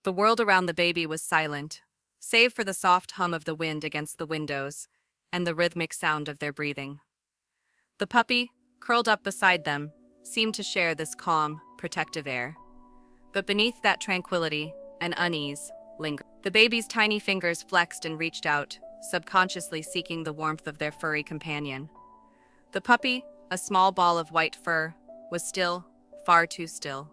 The world around the baby was silent, save for the soft hum of the wind against the windows and the rhythmic sound of their breathing. The puppy, curled up beside them, seemed to share this calm, protective air. But beneath that tranquility, an unease lingered. The baby's tiny fingers flexed and reached out, subconsciously seeking the warmth of their furry companion. The puppy, a small ball of white fur, was still, far too still.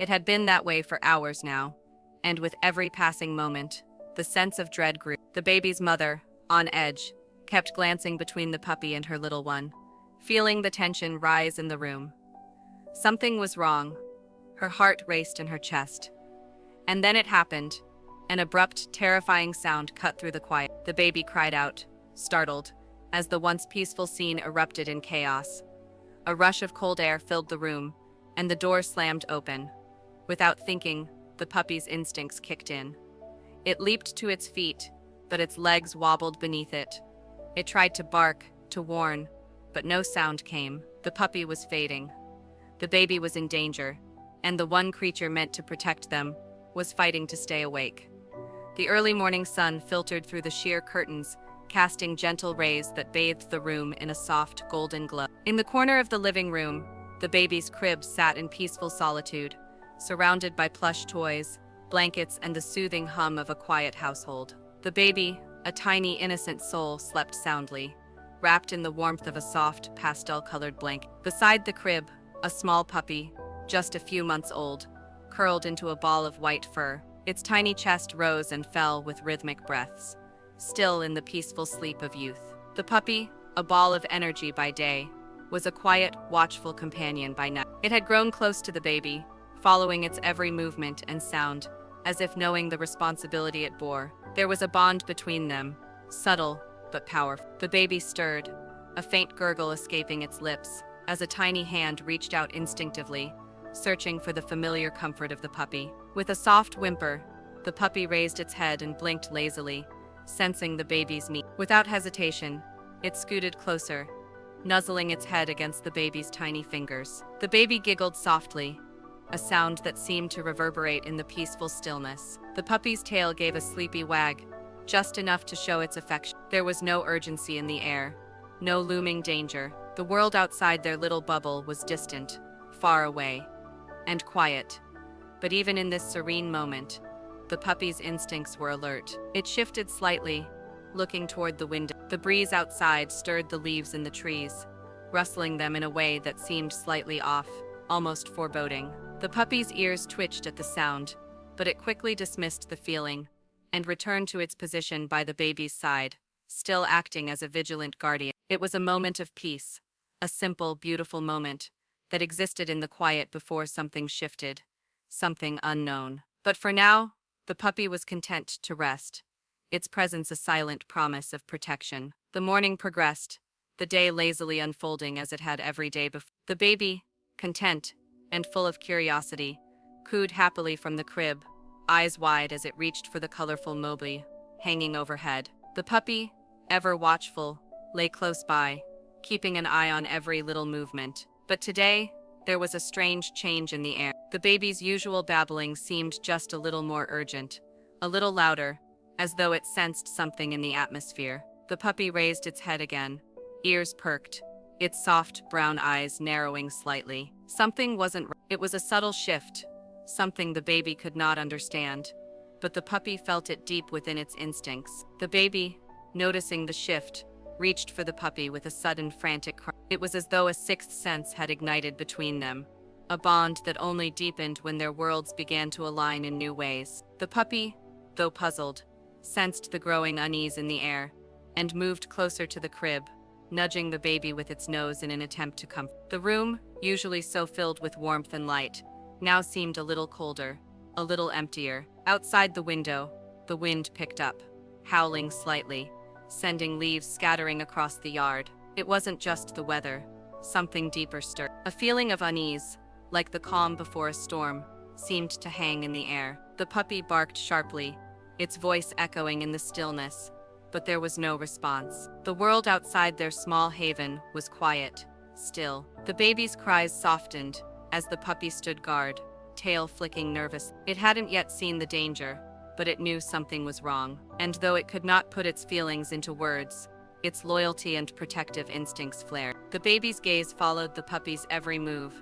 It had been that way for hours now, and with every passing moment, the sense of dread grew. The baby's mother, on edge, kept glancing between the puppy and her little one, feeling the tension rise in the room. Something was wrong. Her heart raced in her chest. And then it happened. An abrupt, terrifying sound cut through the quiet. The baby cried out, startled, as the once peaceful scene erupted in chaos. A rush of cold air filled the room, and the door slammed open. Without thinking, the puppy's instincts kicked in. It leaped to its feet, but its legs wobbled beneath it. It tried to bark, to warn, but no sound came. The puppy was fading. The baby was in danger, and the one creature meant to protect them was fighting to stay awake. The early morning sun filtered through the sheer curtains, casting gentle rays that bathed the room in a soft, golden glow. In the corner of the living room, the baby's crib sat in peaceful solitude, surrounded by plush toys, blankets, and the soothing hum of a quiet household. The baby, a tiny, innocent soul, slept soundly, wrapped in the warmth of a soft, pastel-colored blanket. Beside the crib, a small puppy, just a few months old, curled into a ball of white fur. Its tiny chest rose and fell with rhythmic breaths, still in the peaceful sleep of youth. The puppy, a ball of energy by day, was a quiet, watchful companion by night. It had grown close to the baby, following its every movement and sound, as if knowing the responsibility it bore. There was a bond between them, subtle but powerful. The baby stirred, a faint gurgle escaping its lips, as a tiny hand reached out instinctively, searching for the familiar comfort of the puppy. With a soft whimper, the puppy raised its head and blinked lazily, sensing the baby's need. Without hesitation, it scooted closer, nuzzling its head against the baby's tiny fingers. The baby giggled softly, a sound that seemed to reverberate in the peaceful stillness. The puppy's tail gave a sleepy wag, just enough to show its affection. There was no urgency in the air, no looming danger. The world outside their little bubble was distant, far away, and quiet. But even in this serene moment, the puppy's instincts were alert. It shifted slightly, looking toward the window. The breeze outside stirred the leaves in the trees, rustling them in a way that seemed slightly off, almost foreboding. The puppy's ears twitched at the sound, but it quickly dismissed the feeling and returned to its position by the baby's side, still acting as a vigilant guardian. It was a moment of peace, a simple, beautiful moment that existed in the quiet before something shifted, something unknown. But for now, the puppy was content to rest, its presence a silent promise of protection. The morning progressed, the day lazily unfolding as it had every day before. The baby, content and full of curiosity, cooed happily from the crib, eyes wide as it reached for the colorful mobile hanging overhead. The puppy, ever watchful, lay close by, keeping an eye on every little movement. But today, there was a strange change in the air. The baby's usual babbling seemed just a little more urgent, a little louder, as though it sensed something in the atmosphere. The puppy raised its head again, ears perked, its soft brown eyes narrowing slightly. Something wasn't right. It was a subtle shift, something the baby could not understand, but the puppy felt it deep within its instincts. The baby, noticing the shift, reached for the puppy with a sudden frantic cry. It was as though a sixth sense had ignited between them, a bond that only deepened when their worlds began to align in new ways. The puppy, though puzzled, sensed the growing unease in the air and moved closer to the crib, nudging the baby with its nose in an attempt to comfort. The room, usually so filled with warmth and light, now seemed a little colder, a little emptier. Outside the window, the wind picked up, howling slightly, sending leaves scattering across the yard. It wasn't just the weather, something deeper stirred. A feeling of unease, like the calm before a storm, seemed to hang in the air. The puppy barked sharply, its voice echoing in the stillness, but there was no response. The world outside their small haven was quiet, still. The baby's cries softened as the puppy stood guard, tail flicking nervous. It hadn't yet seen the danger, but it knew something was wrong. And though it could not put its feelings into words, its loyalty and protective instincts flared. The baby's gaze followed the puppy's every move,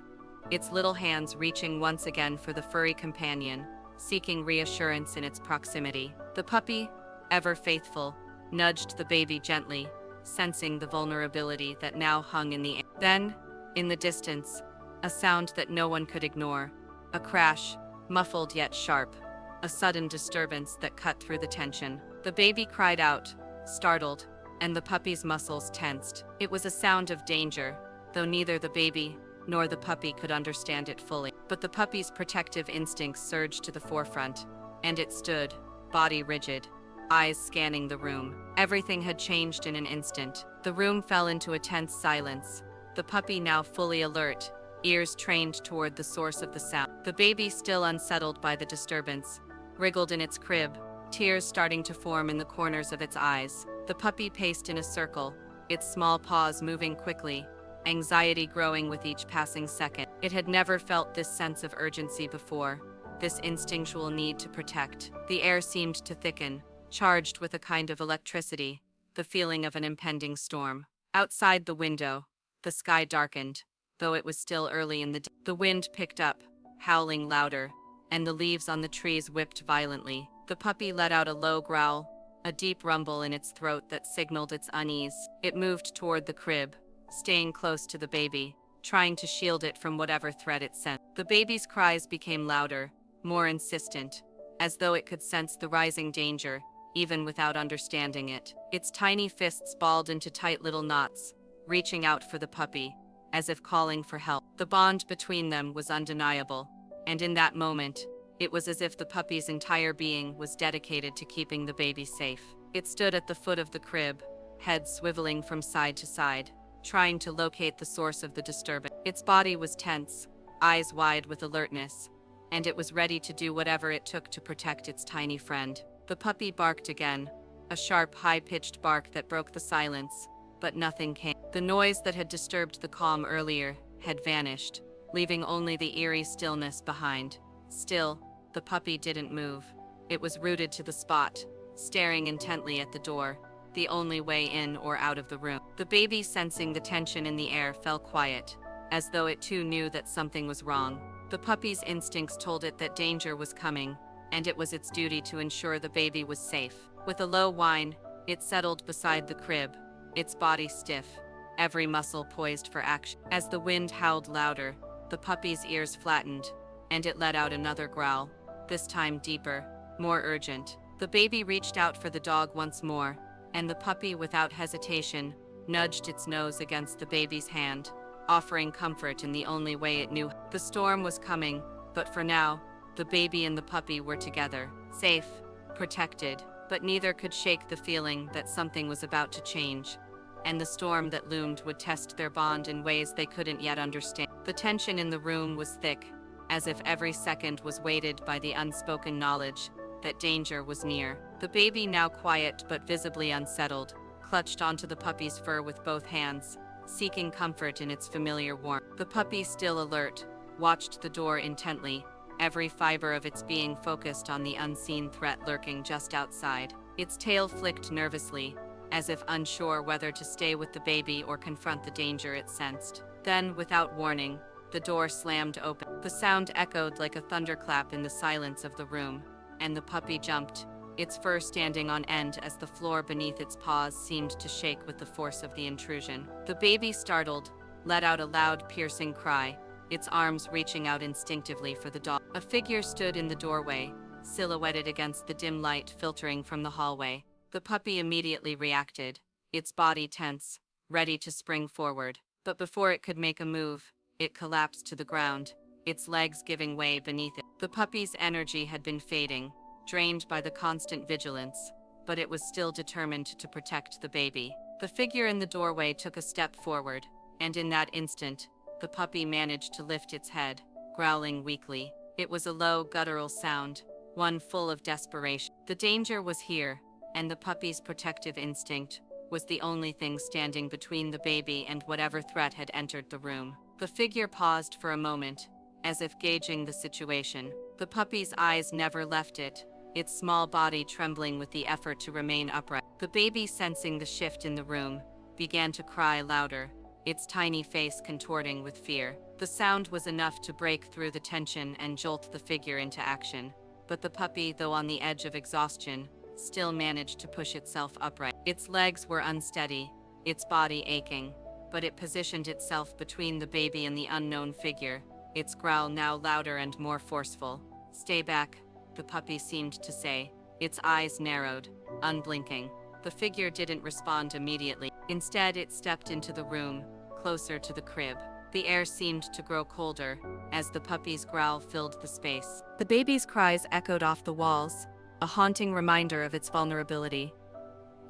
its little hands reaching once again for the furry companion, seeking reassurance in its proximity. The puppy, ever faithful, nudged the baby gently, sensing the vulnerability that now hung in the air. Then, in the distance, a sound that no one could ignore, a crash, muffled yet sharp, a sudden disturbance that cut through the tension. The baby cried out, startled, and the puppy's muscles tensed. It was a sound of danger, though neither the baby nor the puppy could understand it fully. But the puppy's protective instincts surged to the forefront, and it stood, body rigid, eyes scanning the room. Everything had changed in an instant. The room fell into a tense silence, the puppy now fully alert, ears trained toward the source of the sound. The baby, still unsettled by the disturbance, wriggled in its crib, tears starting to form in the corners of its eyes. The puppy paced in a circle, its small paws moving quickly, anxiety growing with each passing second. It had never felt this sense of urgency before, this instinctual need to protect. The air seemed to thicken, charged with a kind of electricity, the feeling of an impending storm. Outside the window, the sky darkened, though it was still early in the day. The wind picked up, howling louder, and the leaves on the trees whipped violently. The puppy let out a low growl, a deep rumble in its throat that signaled its unease. It moved toward the crib, staying close to the baby, trying to shield it from whatever threat it sent. The baby's cries became louder, more insistent, as though it could sense the rising danger, even without understanding it. Its tiny fists balled into tight little knots, reaching out for the puppy, as if calling for help. The bond between them was undeniable, and in that moment, it was as if the puppy's entire being was dedicated to keeping the baby safe. It stood at the foot of the crib, head swiveling from side to side, trying to locate the source of the disturbance. Its body was tense, eyes wide with alertness, and it was ready to do whatever it took to protect its tiny friend. The puppy barked again, a sharp, high-pitched bark that broke the silence, but nothing came. The noise that had disturbed the calm earlier had vanished, leaving only the eerie stillness behind. Still, the puppy didn't move. It was rooted to the spot, staring intently at the door, the only way in or out of the room. The baby, sensing the tension in the air, fell quiet, as though it too knew that something was wrong. The puppy's instincts told it that danger was coming, and it was its duty to ensure the baby was safe. With a low whine, it settled beside the crib, its body stiff, every muscle poised for action. As the wind howled louder, the puppy's ears flattened, and it let out another growl, this time deeper, more urgent. The baby reached out for the dog once more, and the puppy, without hesitation, nudged its nose against the baby's hand, offering comfort in the only way it knew. The storm was coming, but for now, the baby and the puppy were together, safe, protected, but neither could shake the feeling that something was about to change, and the storm that loomed would test their bond in ways they couldn't yet understand. The tension in the room was thick, as if every second was weighted by the unspoken knowledge that danger was near. The baby, now quiet but visibly unsettled, clutched onto the puppy's fur with both hands, seeking comfort in its familiar warmth. The puppy, still alert, watched the door intently, every fiber of its being focused on the unseen threat lurking just outside. Its tail flicked nervously, as if unsure whether to stay with the baby or confront the danger it sensed. Then, without warning, the door slammed open. The sound echoed like a thunderclap in the silence of the room, and the puppy jumped, its fur standing on end as the floor beneath its paws seemed to shake with the force of the intrusion. The baby, startled, let out a loud, piercing cry, its arms reaching out instinctively for the dog. A figure stood in the doorway, silhouetted against the dim light filtering from the hallway. The puppy immediately reacted, its body tense, ready to spring forward. But before it could make a move, it collapsed to the ground, its legs giving way beneath it. The puppy's energy had been fading, drained by the constant vigilance, but it was still determined to protect the baby. The figure in the doorway took a step forward, and in that instant, the puppy managed to lift its head, growling weakly. It was a low, guttural sound, one full of desperation. The danger was here, and the puppy's protective instinct was the only thing standing between the baby and whatever threat had entered the room. The figure paused for a moment, as if gauging the situation. The puppy's eyes never left it, its small body trembling with the effort to remain upright. The baby, sensing the shift in the room, began to cry louder, its tiny face contorting with fear. The sound was enough to break through the tension and jolt the figure into action. But the puppy, though on the edge of exhaustion, still managed to push itself upright. Its legs were unsteady, its body aching, but it positioned itself between the baby and the unknown figure, its growl now louder and more forceful. "Stay back," the puppy seemed to say, its eyes narrowed, unblinking. The figure didn't respond immediately. Instead, it stepped into the room, closer to the crib. The air seemed to grow colder as the puppy's growl filled the space. The baby's cries echoed off the walls, a haunting reminder of its vulnerability.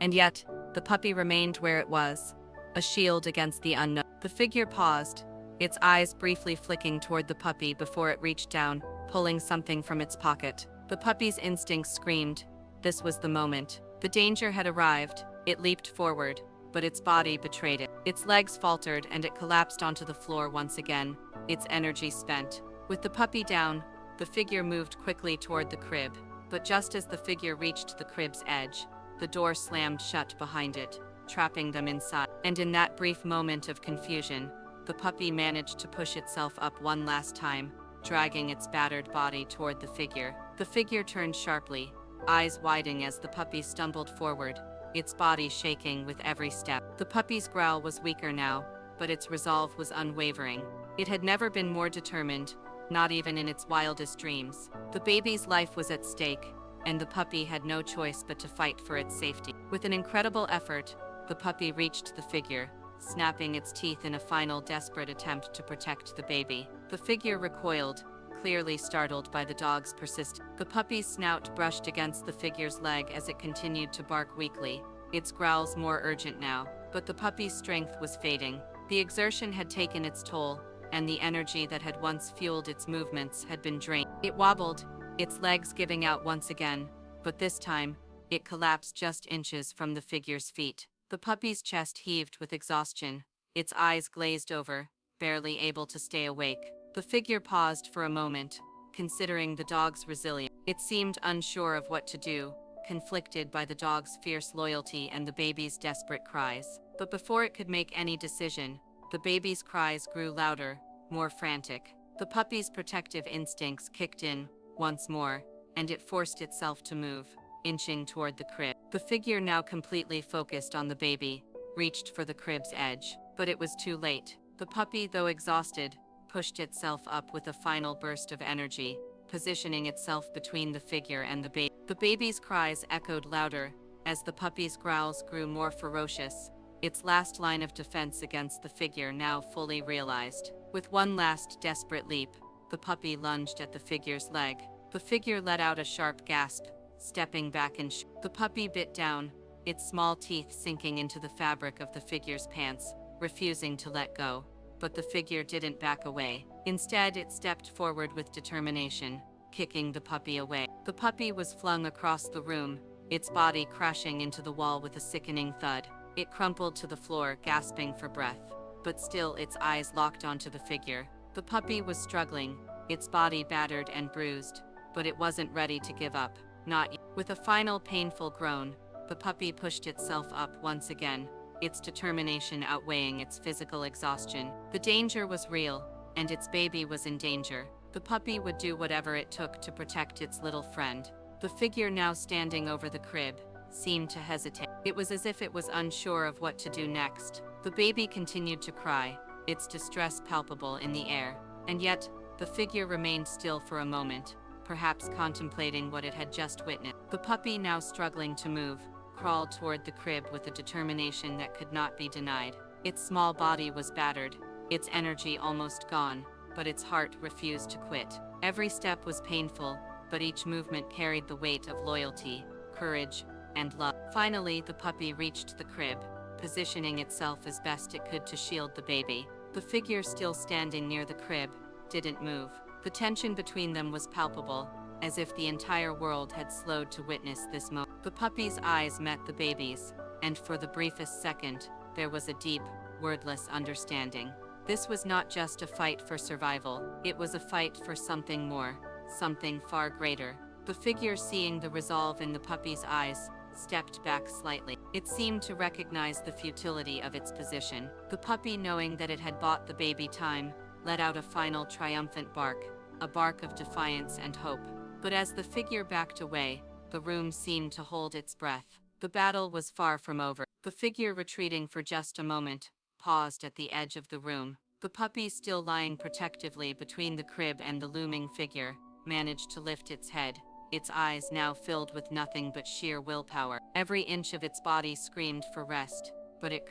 And yet, the puppy remained where it was, a shield against the unknown. The figure paused, its eyes briefly flicking toward the puppy before it reached down, pulling something from its pocket. The puppy's instincts screamed. This was the moment. The danger had arrived. It leaped forward, but its body betrayed it. Its legs faltered and it collapsed onto the floor once again, its energy spent. With the puppy down, the figure moved quickly toward the crib, but just as the figure reached the crib's edge, the door slammed shut behind it, trapping them inside. And in that brief moment of confusion, the puppy managed to push itself up one last time, dragging its battered body toward the figure. The figure turned sharply, eyes widening as the puppy stumbled forward, its body shaking with every step. The puppy's growl was weaker now, but its resolve was unwavering. It had never been more determined, not even in its wildest dreams. The baby's life was at stake, and the puppy had no choice but to fight for its safety. With an incredible effort, the puppy reached the figure, snapping its teeth in a final desperate attempt to protect the baby. The figure recoiled, clearly startled by the dog's persistence. The puppy's snout brushed against the figure's leg as it continued to bark weakly, its growls more urgent now. But the puppy's strength was fading. The exertion had taken its toll, and the energy that had once fueled its movements had been drained. It wobbled, its legs giving out once again, but this time, it collapsed just inches from the figure's feet. The puppy's chest heaved with exhaustion, its eyes glazed over, barely able to stay awake. The figure paused for a moment, considering the dog's resilience. It seemed unsure of what to do, conflicted by the dog's fierce loyalty and the baby's desperate cries. But before it could make any decision, the baby's cries grew louder, more frantic. The puppy's protective instincts kicked in once more, and it forced itself to move, inching toward the crib. The figure, now completely focused on the baby, reached for the crib's edge, but it was too late. The puppy, though exhausted, pushed itself up with a final burst of energy, positioning itself between the figure and the baby. The baby's cries echoed louder as the puppy's growls grew more ferocious, its last line of defense against the figure now fully realized. With one last desperate leap, the puppy lunged at the figure's leg. The figure let out a sharp gasp, stepping back and the puppy bit down, its small teeth sinking into the fabric of the figure's pants, refusing to let go. But the figure didn't back away. Instead, it stepped forward with determination, kicking the puppy away. The puppy was flung across the room, its body crashing into the wall with a sickening thud. It crumpled to the floor, gasping for breath, but still its eyes locked onto the figure. The puppy was struggling, its body battered and bruised, but it wasn't ready to give up, not yet. With a final painful groan, the puppy pushed itself up once again, its determination outweighing its physical exhaustion. The danger was real, and its baby was in danger. The puppy would do whatever it took to protect its little friend. The figure, now standing over the crib, seemed to hesitate. It was as if it was unsure of what to do next. The baby continued to cry, its distress palpable in the air, and yet, the figure remained still for a moment, perhaps contemplating what it had just witnessed. The puppy, now struggling to move, crawled toward the crib with a determination that could not be denied. Its small body was battered, its energy almost gone, but its heart refused to quit. Every step was painful, but each movement carried the weight of loyalty, courage, and love. Finally, the puppy reached the crib, positioning itself as best it could to shield the baby. The figure, still standing near the crib, didn't move. The tension between them was palpable, as if the entire world had slowed to witness this moment. The puppy's eyes met the baby's, and for the briefest second, there was a deep, wordless understanding. This was not just a fight for survival, it was a fight for something more, something far greater. The figure, seeing the resolve in the puppy's eyes, stepped back slightly. It seemed to recognize the futility of its position. The puppy, knowing that it had bought the baby time, let out a final triumphant bark, a bark of defiance and hope. But as the figure backed away, the room seemed to hold its breath. The battle was far from over. The figure, retreating for just a moment, paused at the edge of the room. The puppy, still lying protectively between the crib and the looming figure, managed to lift its head, its eyes now filled with nothing but sheer willpower. Every inch of its body screamed for rest, but it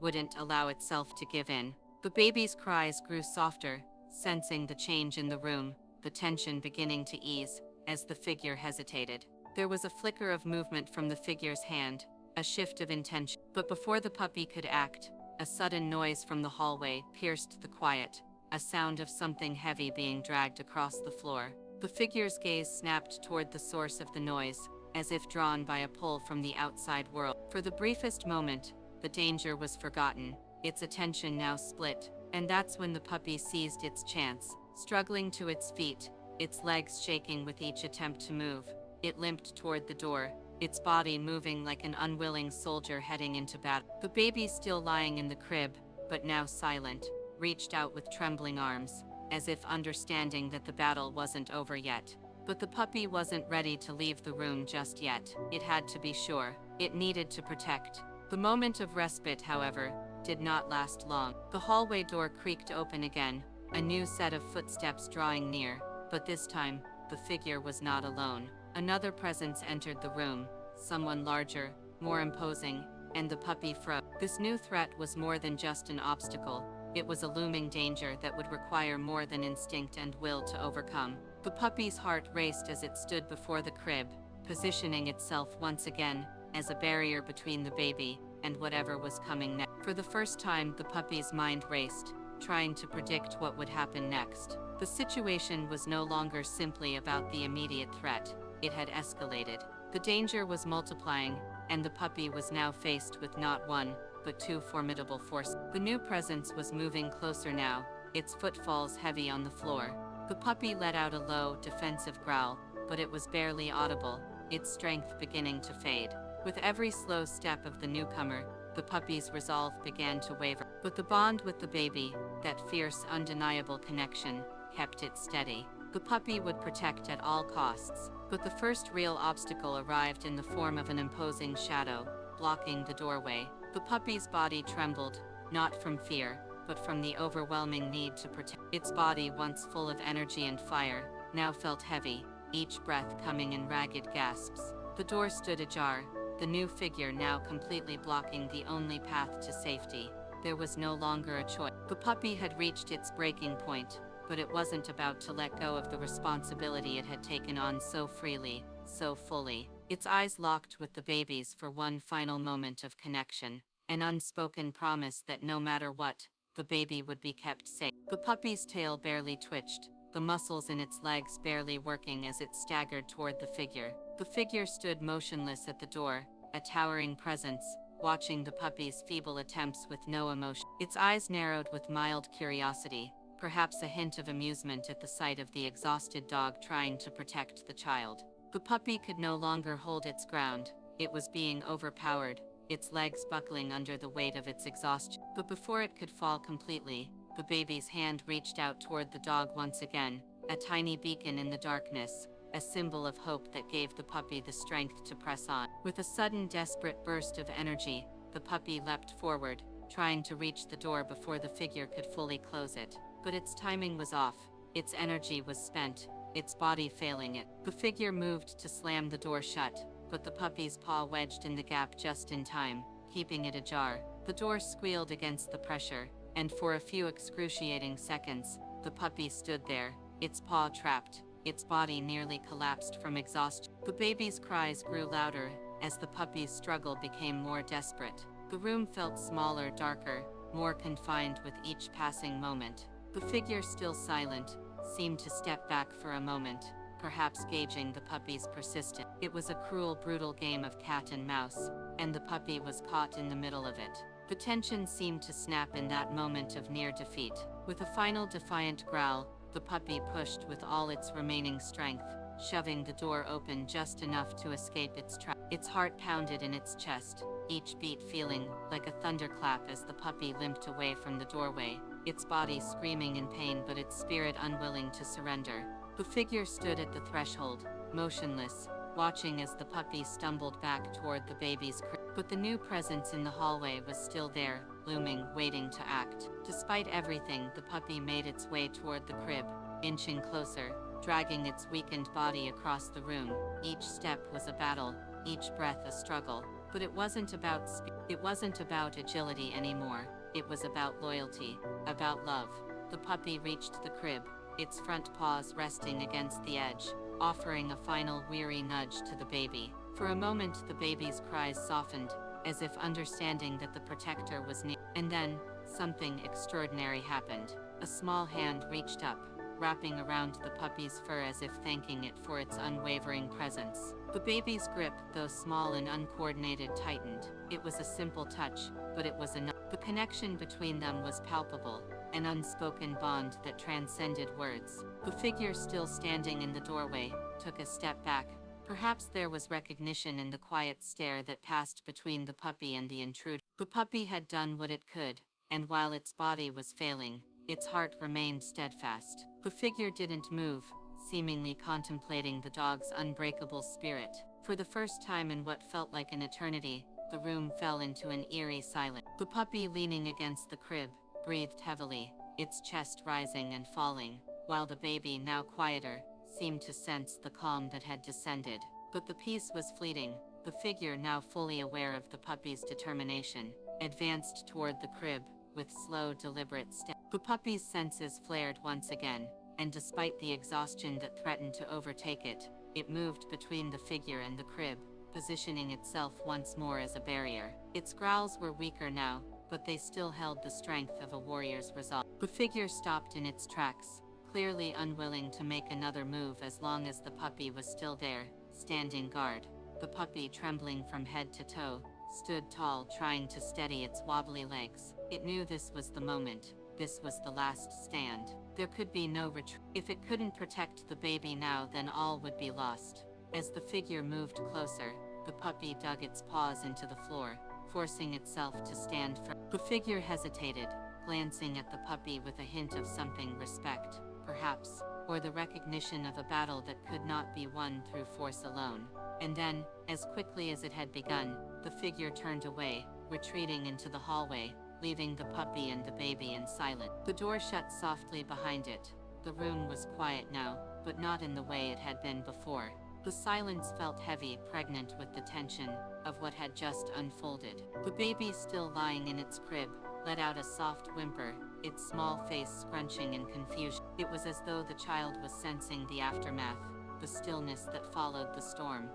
wouldn't allow itself to give in. The baby's cries grew softer, sensing the change in the room, the tension beginning to ease, as the figure hesitated. There was a flicker of movement from the figure's hand, a shift of intention. But before the puppy could act, a sudden noise from the hallway pierced the quiet, a sound of something heavy being dragged across the floor. The figure's gaze snapped toward the source of the noise, as if drawn by a pull from the outside world. For the briefest moment, the danger was forgotten, its attention now split, and that's when the puppy seized its chance. Struggling to its feet, its legs shaking with each attempt to move, it limped toward the door, its body moving like an unwilling soldier heading into battle. The baby, still lying in the crib, but now silent, reached out with trembling arms, as if understanding that the battle wasn't over yet. But the puppy wasn't ready to leave the room just yet. It had to be sure. It needed to protect. The moment of respite, however, did not last long. The hallway door creaked open again, a new set of footsteps drawing near, but this time, the figure was not alone. Another presence entered the room, someone larger, more imposing, and the puppy froze. This new threat was more than just an obstacle. It was a looming danger that would require more than instinct and will to overcome. The puppy's heart raced as it stood before the crib, positioning itself once again as a barrier between the baby and whatever was coming next. For the first time, the puppy's mind raced, trying to predict what would happen next. The situation was no longer simply about the immediate threat. It had escalated. The danger was multiplying, and the puppy was now faced with not one, but two formidable forces. The new presence was moving closer now, its footfalls heavy on the floor. The puppy let out a low, defensive growl, but it was barely audible, its strength beginning to fade. With every slow step of the newcomer, the puppy's resolve began to waver. But the bond with the baby, that fierce, undeniable connection, kept it steady. The puppy would protect at all costs. But the first real obstacle arrived in the form of an imposing shadow, blocking the doorway. The puppy's body trembled, not from fear, but from the overwhelming need to protect. Its body, once full of energy and fire, now felt heavy, each breath coming in ragged gasps. The door stood ajar, the new figure now completely blocking the only path to safety. There was no longer a choice. The puppy had reached its breaking point, but it wasn't about to let go of the responsibility it had taken on so freely, so fully. Its eyes locked with the baby's for one final moment of connection, an unspoken promise that no matter what, the baby would be kept safe. The puppy's tail barely twitched, the muscles in its legs barely working as it staggered toward the figure. The figure stood motionless at the door, a towering presence, watching the puppy's feeble attempts with no emotion. Its eyes narrowed with mild curiosity, perhaps a hint of amusement at the sight of the exhausted dog trying to protect the child. The puppy could no longer hold its ground. It was being overpowered, its legs buckling under the weight of its exhaustion. But before it could fall completely, the baby's hand reached out toward the dog once again, a tiny beacon in the darkness, a symbol of hope that gave the puppy the strength to press on. With a sudden, desperate burst of energy, the puppy leapt forward, trying to reach the door before the figure could fully close it. But its timing was off, its energy was spent, its body failing it. The figure moved to slam the door shut, but the puppy's paw wedged in the gap just in time, keeping it ajar. The door squealed against the pressure, and for a few excruciating seconds, the puppy stood there, its paw trapped, its body nearly collapsed from exhaustion. The baby's cries grew louder as the puppy's struggle became more desperate. The room felt smaller, darker, more confined with each passing moment. The figure, still silent, seemed to step back for a moment, perhaps gauging the puppy's persistence. It was a cruel, brutal game of cat and mouse, and the puppy was caught in the middle of it. The tension seemed to snap in that moment of near defeat. With a final defiant growl, the puppy pushed with all its remaining strength, shoving the door open just enough to escape its trap. Its heart pounded in its chest, each beat feeling like a thunderclap as the puppy limped away from the doorway, its body screaming in pain but its spirit unwilling to surrender. The figure stood at the threshold, motionless, watching as the puppy stumbled back toward the baby's crib. But the new presence in the hallway was still there, looming, waiting to act. Despite everything, the puppy made its way toward the crib, inching closer, dragging its weakened body across the room. Each step was a battle, each breath a struggle. But it wasn't about agility anymore. It was about loyalty, about love. The puppy reached the crib, its front paws resting against the edge, offering a final weary nudge to the baby. For a moment, the baby's cries softened, as if understanding that the protector was near. And then, something extraordinary happened. A small hand reached up, wrapping around the puppy's fur as if thanking it for its unwavering presence. The baby's grip, though small and uncoordinated, tightened. It was a simple touch, but it was enough. The connection between them was palpable, an unspoken bond that transcended words. The figure still standing in the doorway took a step back. Perhaps there was recognition in the quiet stare that passed between the puppy and the intruder. The puppy had done what it could, and while its body was failing, its heart remained steadfast. The figure didn't move, seemingly contemplating the dog's unbreakable spirit. For the first time in what felt like an eternity, the room fell into an eerie silence. The puppy, leaning against the crib, breathed heavily, its chest rising and falling, while the baby, now quieter, seemed to sense the calm that had descended. But the peace was fleeting. The figure, now fully aware of the puppy's determination, advanced toward the crib, with slow, deliberate steps. The puppy's senses flared once again, and despite the exhaustion that threatened to overtake it, it moved between the figure and the crib, positioning itself once more as a barrier. Its growls were weaker now, but they still held the strength of a warrior's resolve. The figure stopped in its tracks, clearly unwilling to make another move as long as the puppy was still there, standing guard. The puppy, trembling from head to toe, stood tall, trying to steady its wobbly legs. It knew this was the moment. This was the last stand. There could be no retreat. If it couldn't protect the baby now, then all would be lost. As the figure moved closer, the puppy dug its paws into the floor, forcing itself to stand firm. The figure hesitated, glancing at the puppy with a hint of something: respect, perhaps, or the recognition of a battle that could not be won through force alone. And then, as quickly as it had begun, the figure turned away, retreating into the hallway, leaving the puppy and the baby in silence. The door shut softly behind it. The room was quiet now, but not in the way it had been before. The silence felt heavy, pregnant with the tension of what had just unfolded. The baby, still lying in its crib, let out a soft whimper, its small face scrunching in confusion. It was as though the child was sensing the aftermath, the stillness that followed the storm.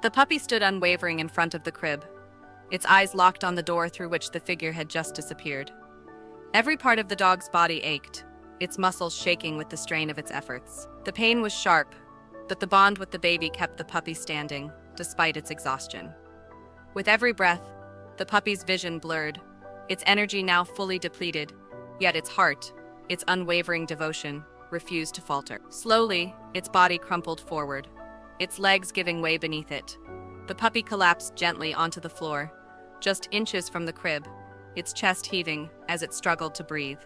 The puppy stood unwavering in front of the crib, its eyes locked on the door through which the figure had just disappeared. Every part of the dog's body ached, its muscles shaking with the strain of its efforts. The pain was sharp, but the bond with the baby kept the puppy standing, despite its exhaustion. With every breath, the puppy's vision blurred, its energy now fully depleted, yet its heart, its unwavering devotion, refused to falter. Slowly, its body crumpled forward, its legs giving way beneath it. The puppy collapsed gently onto the floor, just inches from the crib, its chest heaving as it struggled to breathe.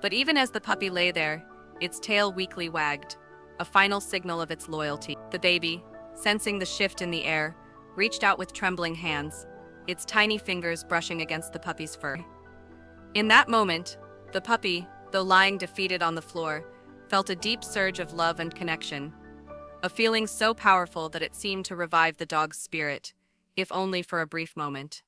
But even as the puppy lay there, its tail weakly wagged, a final signal of its loyalty. The baby, sensing the shift in the air, reached out with trembling hands, its tiny fingers brushing against the puppy's fur. In that moment, the puppy, though lying defeated on the floor, felt a deep surge of love and connection, a feeling so powerful that it seemed to revive the dog's spirit, if only for a brief moment.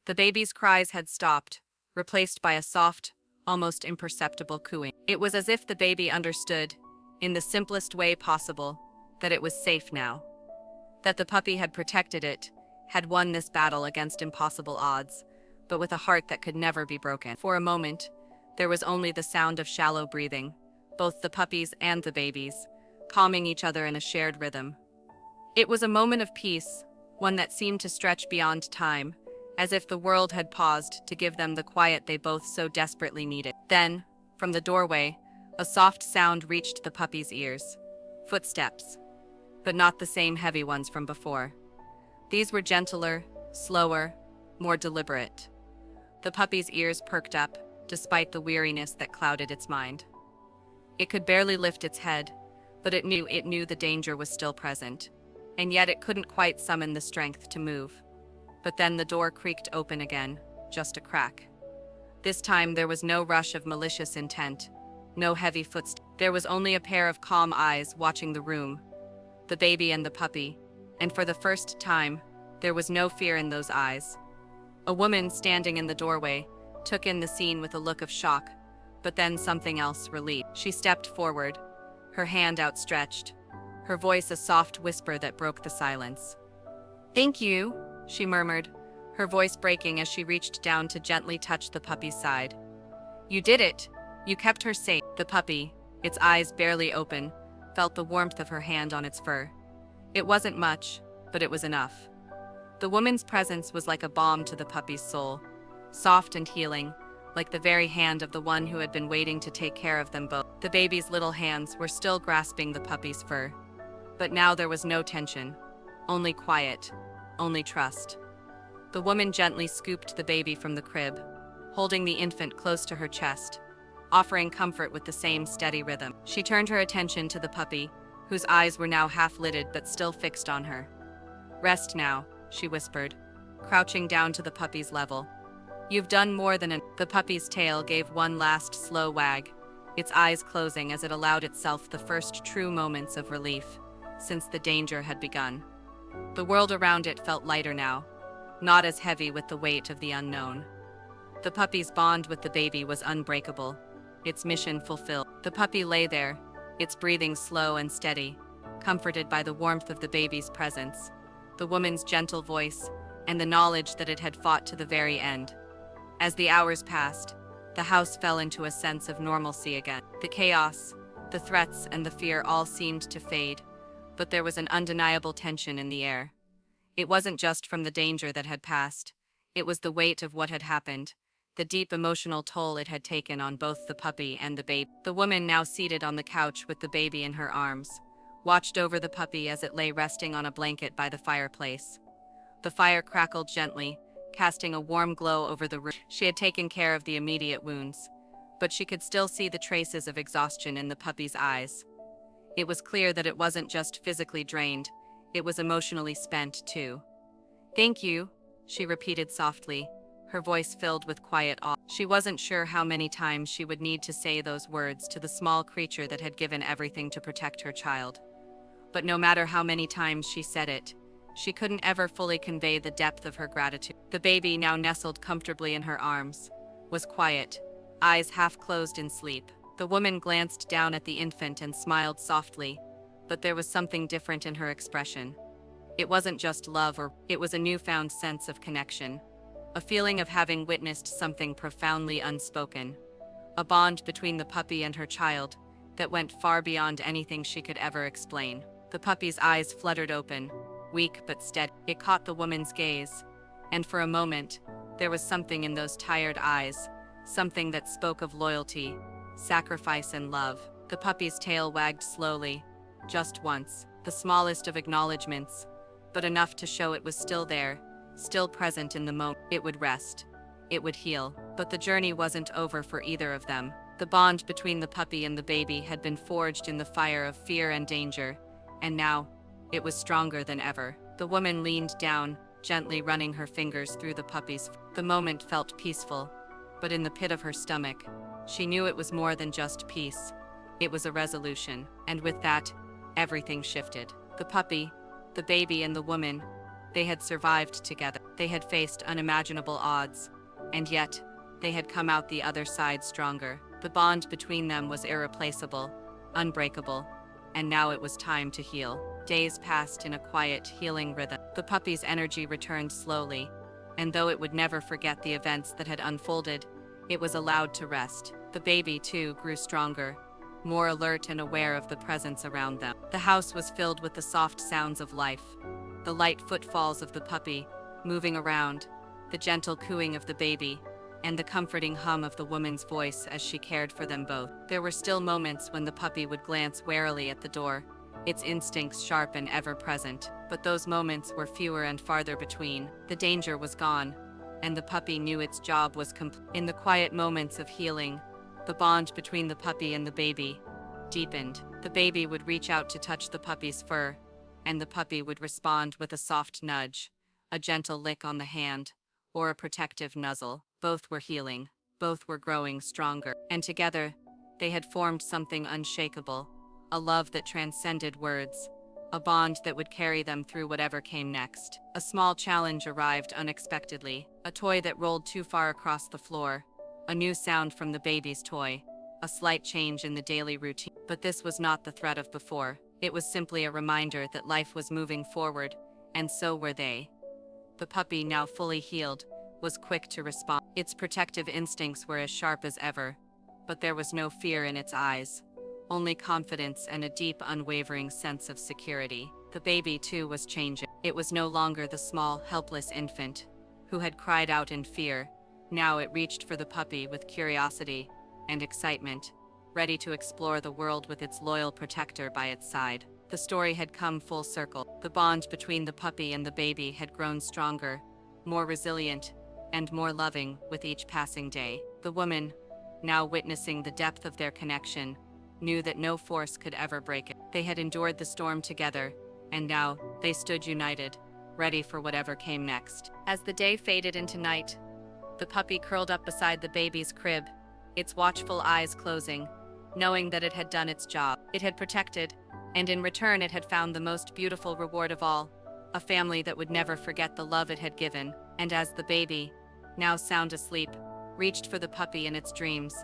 The baby's cries had stopped, replaced by a soft, almost imperceptible cooing. It was as if the baby understood, in the simplest way possible, that it was safe now, that the puppy had protected it, had won this battle against impossible odds, but with a heart that could never be broken. For a moment, there was only the sound of shallow breathing, both the puppy's and the baby's, calming each other in a shared rhythm. It was a moment of peace, one that seemed to stretch beyond time, as if the world had paused to give them the quiet they both so desperately needed. Then, from the doorway, a soft sound reached the puppy's ears. Footsteps, but not the same heavy ones from before. These were gentler, slower, more deliberate. The puppy's ears perked up, despite the weariness that clouded its mind. It could barely lift its head, but it knew the danger was still present, and yet it couldn't quite summon the strength to move. But then the door creaked open again, just a crack. This time there was no rush of malicious intent, no heavy footsteps. There was only a pair of calm eyes watching the room, the baby and the puppy, and for the first time, there was no fear in those eyes. A woman standing in the doorway took in the scene with a look of shock, but then something else relieved. She stepped forward, her hand outstretched, her voice a soft whisper that broke the silence. "Thank you," she murmured, her voice breaking as she reached down to gently touch the puppy's side. "You did it. You kept her safe." The puppy, its eyes barely open, felt the warmth of her hand on its fur. It wasn't much, but it was enough. The woman's presence was like a balm to the puppy's soul, soft and healing, like the very hand of the one who had been waiting to take care of them both. The baby's little hands were still grasping the puppy's fur, but now there was no tension, only quiet, only trust. The woman gently scooped the baby from the crib, holding the infant close to her chest, offering comfort with the same steady rhythm. She turned her attention to the puppy, whose eyes were now half-lidded but still fixed on her. "Rest now," she whispered, crouching down to the puppy's level. "You've done more than an—" The puppy's tail gave one last slow wag, its eyes closing as it allowed itself the first true moments of relief since the danger had begun. The world around it felt lighter now, not as heavy with the weight of the unknown. The puppy's bond with the baby was unbreakable, its mission fulfilled. The puppy lay there, its breathing slow and steady, comforted by the warmth of the baby's presence, the woman's gentle voice, and the knowledge that it had fought to the very end. As the hours passed, the house fell into a sense of normalcy again. The chaos, the threats, and the fear all seemed to fade, but there was an undeniable tension in the air. It wasn't just from the danger that had passed, it was the weight of what had happened, the deep emotional toll it had taken on both the puppy and the baby. The woman, now seated on the couch with the baby in her arms, watched over the puppy as it lay resting on a blanket by the fireplace. The fire crackled gently, casting a warm glow over the room. She had taken care of the immediate wounds, but she could still see the traces of exhaustion in the puppy's eyes. It was clear that it wasn't just physically drained, it was emotionally spent too. "Thank you," she repeated softly, her voice filled with quiet awe. She wasn't sure how many times she would need to say those words to the small creature that had given everything to protect her child. But no matter how many times she said it, she couldn't ever fully convey the depth of her gratitude. The baby, now nestled comfortably in her arms, was quiet, eyes half closed in sleep. The woman glanced down at the infant and smiled softly, but there was something different in her expression. It wasn't just love, it was a newfound sense of connection, a feeling of having witnessed something profoundly unspoken, a bond between the puppy and her child that went far beyond anything she could ever explain. The puppy's eyes fluttered open, weak but steady. It caught the woman's gaze, and for a moment, there was something in those tired eyes, something that spoke of loyalty, sacrifice, and love. The puppy's tail wagged slowly, just once, the smallest of acknowledgments, but enough to show it was still there, still present in the moment. It would rest. It would heal. But the journey wasn't over for either of them. The bond between the puppy and the baby had been forged in the fire of fear and danger, and now, it was stronger than ever. The woman leaned down, gently running her fingers through the puppy's. The moment felt peaceful, but in the pit of her stomach, she knew it was more than just peace. It was a resolution, and with that, everything shifted. The puppy, the baby, and the woman, they had survived together. They had faced unimaginable odds, and yet, they had come out the other side stronger. The bond between them was irreplaceable, unbreakable, and now it was time to heal. Days passed in a quiet, healing rhythm. The puppy's energy returned slowly, and though it would never forget the events that had unfolded, it was allowed to rest. The baby, too, grew stronger, more alert and aware of the presence around them. The house was filled with the soft sounds of life, the light footfalls of the puppy, moving around, the gentle cooing of the baby, and the comforting hum of the woman's voice as she cared for them both. There were still moments when the puppy would glance warily at the door, its instincts sharp and ever-present, but those moments were fewer and farther between. The danger was gone, and the puppy knew its job was complete. In the quiet moments of healing, the bond between the puppy and the baby deepened. The baby would reach out to touch the puppy's fur, and the puppy would respond with a soft nudge, a gentle lick on the hand, or a protective nuzzle. Both were healing, both were growing stronger, and together, they had formed something unshakable, a love that transcended words, a bond that would carry them through whatever came next. A small challenge arrived unexpectedly, a toy that rolled too far across the floor, a new sound from the baby's toy, a slight change in the daily routine. But this was not the threat of before. It was simply a reminder that life was moving forward, and so were they. The puppy, now fully healed, was quick to respond. Its protective instincts were as sharp as ever, but there was no fear in its eyes, only confidence and a deep, unwavering sense of security. The baby, too, was changing. It was no longer the small, helpless infant who had cried out in fear. Now it reached for the puppy with curiosity and excitement, ready to explore the world with its loyal protector by its side. The story had come full circle. The bond between the puppy and the baby had grown stronger, more resilient, and more loving with each passing day. The woman, now witnessing the depth of their connection, knew that no force could ever break it. They had endured the storm together, and now they stood united, ready for whatever came next. As the day faded into night, the puppy curled up beside the baby's crib, its watchful eyes closing, knowing that it had done its job. It had protected, and in return it had found the most beautiful reward of all, a family that would never forget the love it had given. And as the baby, now sound asleep, reached for the puppy in its dreams,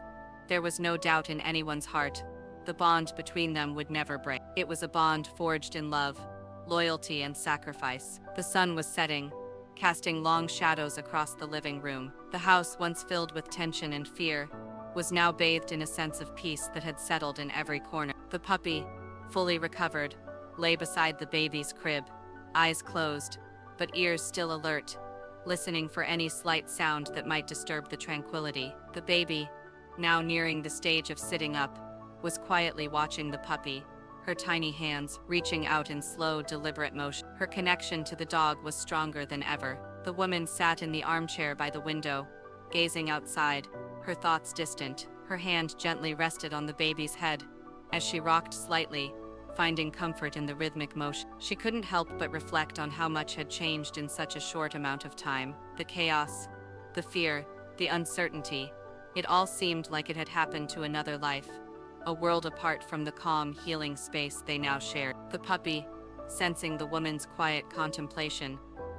there was no doubt in anyone's heart. The bond between them would never break. It was a bond forged in love, loyalty, and sacrifice. The sun was setting, casting long shadows across the living room. The house, once filled with tension and fear, was now bathed in a sense of peace that had settled in every corner. The puppy, fully recovered, lay beside the baby's crib, eyes closed, but ears still alert, listening for any slight sound that might disturb the tranquility. The baby, now nearing the stage of sitting up, was quietly watching the puppy, her tiny hands reaching out in slow, deliberate motion. Her connection to the dog was stronger than ever. The woman sat in the armchair by the window, gazing outside, her thoughts distant. Her hand gently rested on the baby's head as she rocked slightly, finding comfort in the rhythmic motion. She couldn't help but reflect on how much had changed in such a short amount of time. The chaos, the fear, the uncertainty, it all seemed like it had happened to another life, a world apart from the calm, healing space they now shared. The puppy, sensing the woman's quiet contemplation,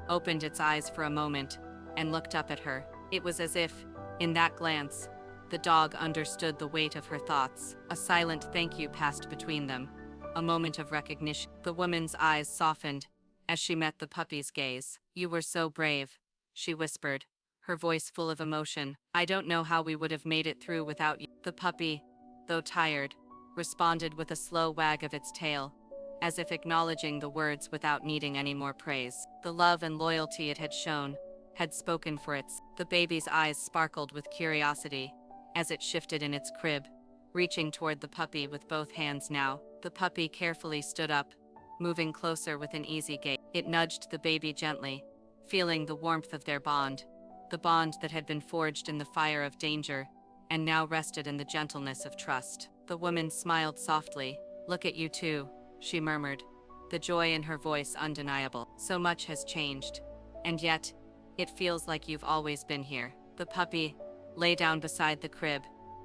opened its eyes for a moment and looked up at her. It was as if, in that glance, the dog understood the weight of her thoughts. A silent thank you passed between them, a moment of recognition. The woman's eyes softened as she met the puppy's gaze. "You were so brave," she whispered, her voice full of emotion. "I don't know how we would have made it through without you." The puppy, though tired, responded with a slow wag of its tail, as if acknowledging the words without needing any more praise. The love and loyalty it had shown had spoken for it. The baby's eyes sparkled with curiosity as it shifted in its crib, reaching toward the puppy with both hands now. The puppy carefully stood up, moving closer with an easy gait. It nudged the baby gently, feeling the warmth of their bond, the bond that had been forged in the fire of danger and now rested in the gentleness of trust. The woman smiled softly. "Look at you too," she murmured, the joy in her voice undeniable. "So much has changed, and yet, it feels like you've always been here." The puppy lay down beside the crib,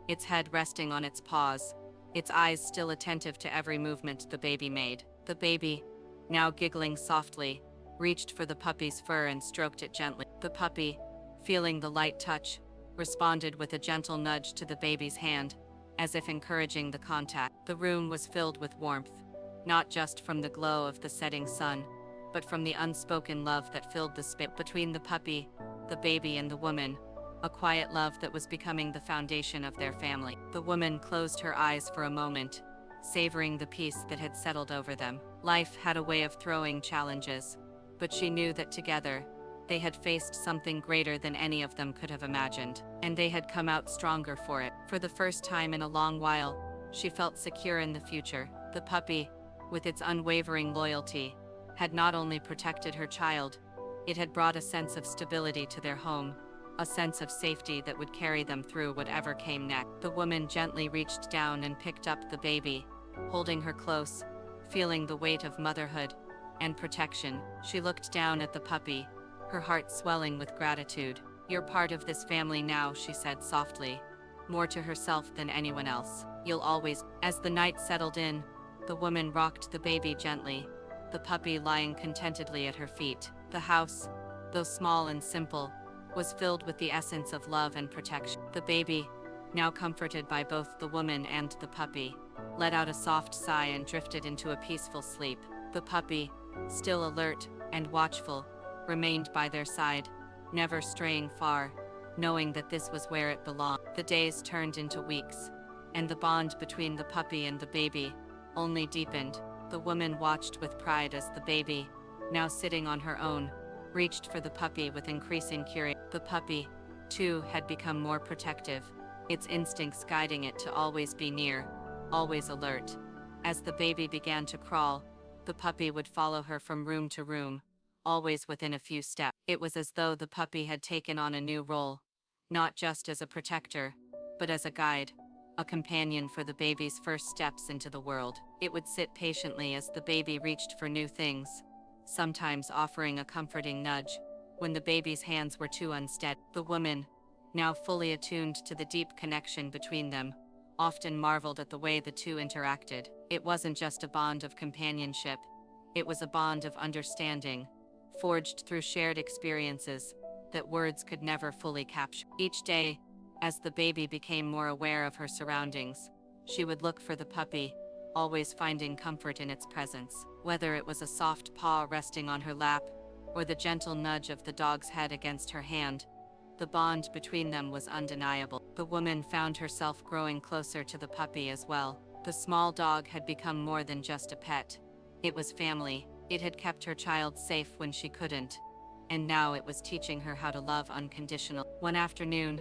its head resting on its paws, its eyes still attentive to every movement the baby made. The baby, now giggling softly, reached for the puppy's fur and stroked it gently. The puppy, feeling the light touch, responded with a gentle nudge to the baby's hand, as if encouraging the contact. The room was filled with warmth, not just from the glow of the setting sun, but from the unspoken love that filled the space between the puppy, the baby, and the woman, a quiet love that was becoming the foundation of their family. The woman closed her eyes for a moment, savoring the peace that had settled over them. Life had a way of throwing challenges, but she knew that together, They had faced something greater than any of them could have imagined, and they had come out stronger for it. For the first time in a long while, she felt secure in the future. The puppy, with its unwavering loyalty, had not only protected her child, it had brought a sense of stability to their home, a sense of safety that would carry them through whatever came next. The woman gently reached down and picked up the baby, holding her close, feeling the weight of motherhood and protection. She looked down at the puppy, her heart swelling with gratitude. "You're part of this family now," she said softly, more to herself than anyone else. "You'll always..." As the night settled in, the woman rocked the baby gently, the puppy lying contentedly at her feet. The house, though small and simple, was filled with the essence of love and protection. The baby, now comforted by both the woman and the puppy, let out a soft sigh and drifted into a peaceful sleep. The puppy, still alert and watchful, remained by their side, never straying far, knowing that this was where it belonged. The days turned into weeks, and the bond between the puppy and the baby only deepened. The woman watched with pride as the baby, now sitting on her own, reached for the puppy with increasing curiosity. The puppy, too, had become more protective, its instincts guiding it to always be near, always alert. As the baby began to crawl, the puppy would follow her from room to room, always within a few steps. It was as though the puppy had taken on a new role, not just as a protector, but as a guide, a companion for the baby's first steps into the world. It would sit patiently as the baby reached for new things, sometimes offering a comforting nudge when the baby's hands were too unsteady. The woman, now fully attuned to the deep connection between them, often marveled at the way the two interacted. It wasn't just a bond of companionship, it was a bond of understanding, forged through shared experiences that words could never fully capture. Each day, as the baby became more aware of her surroundings, she would look for the puppy, always finding comfort in its presence. Whether it was a soft paw resting on her lap, or the gentle nudge of the dog's head against her hand, the bond between them was undeniable. The woman found herself growing closer to the puppy as well. The small dog had become more than just a pet. It was family. It had kept her child safe when she couldn't, and now it was teaching her how to love unconditionally. One afternoon,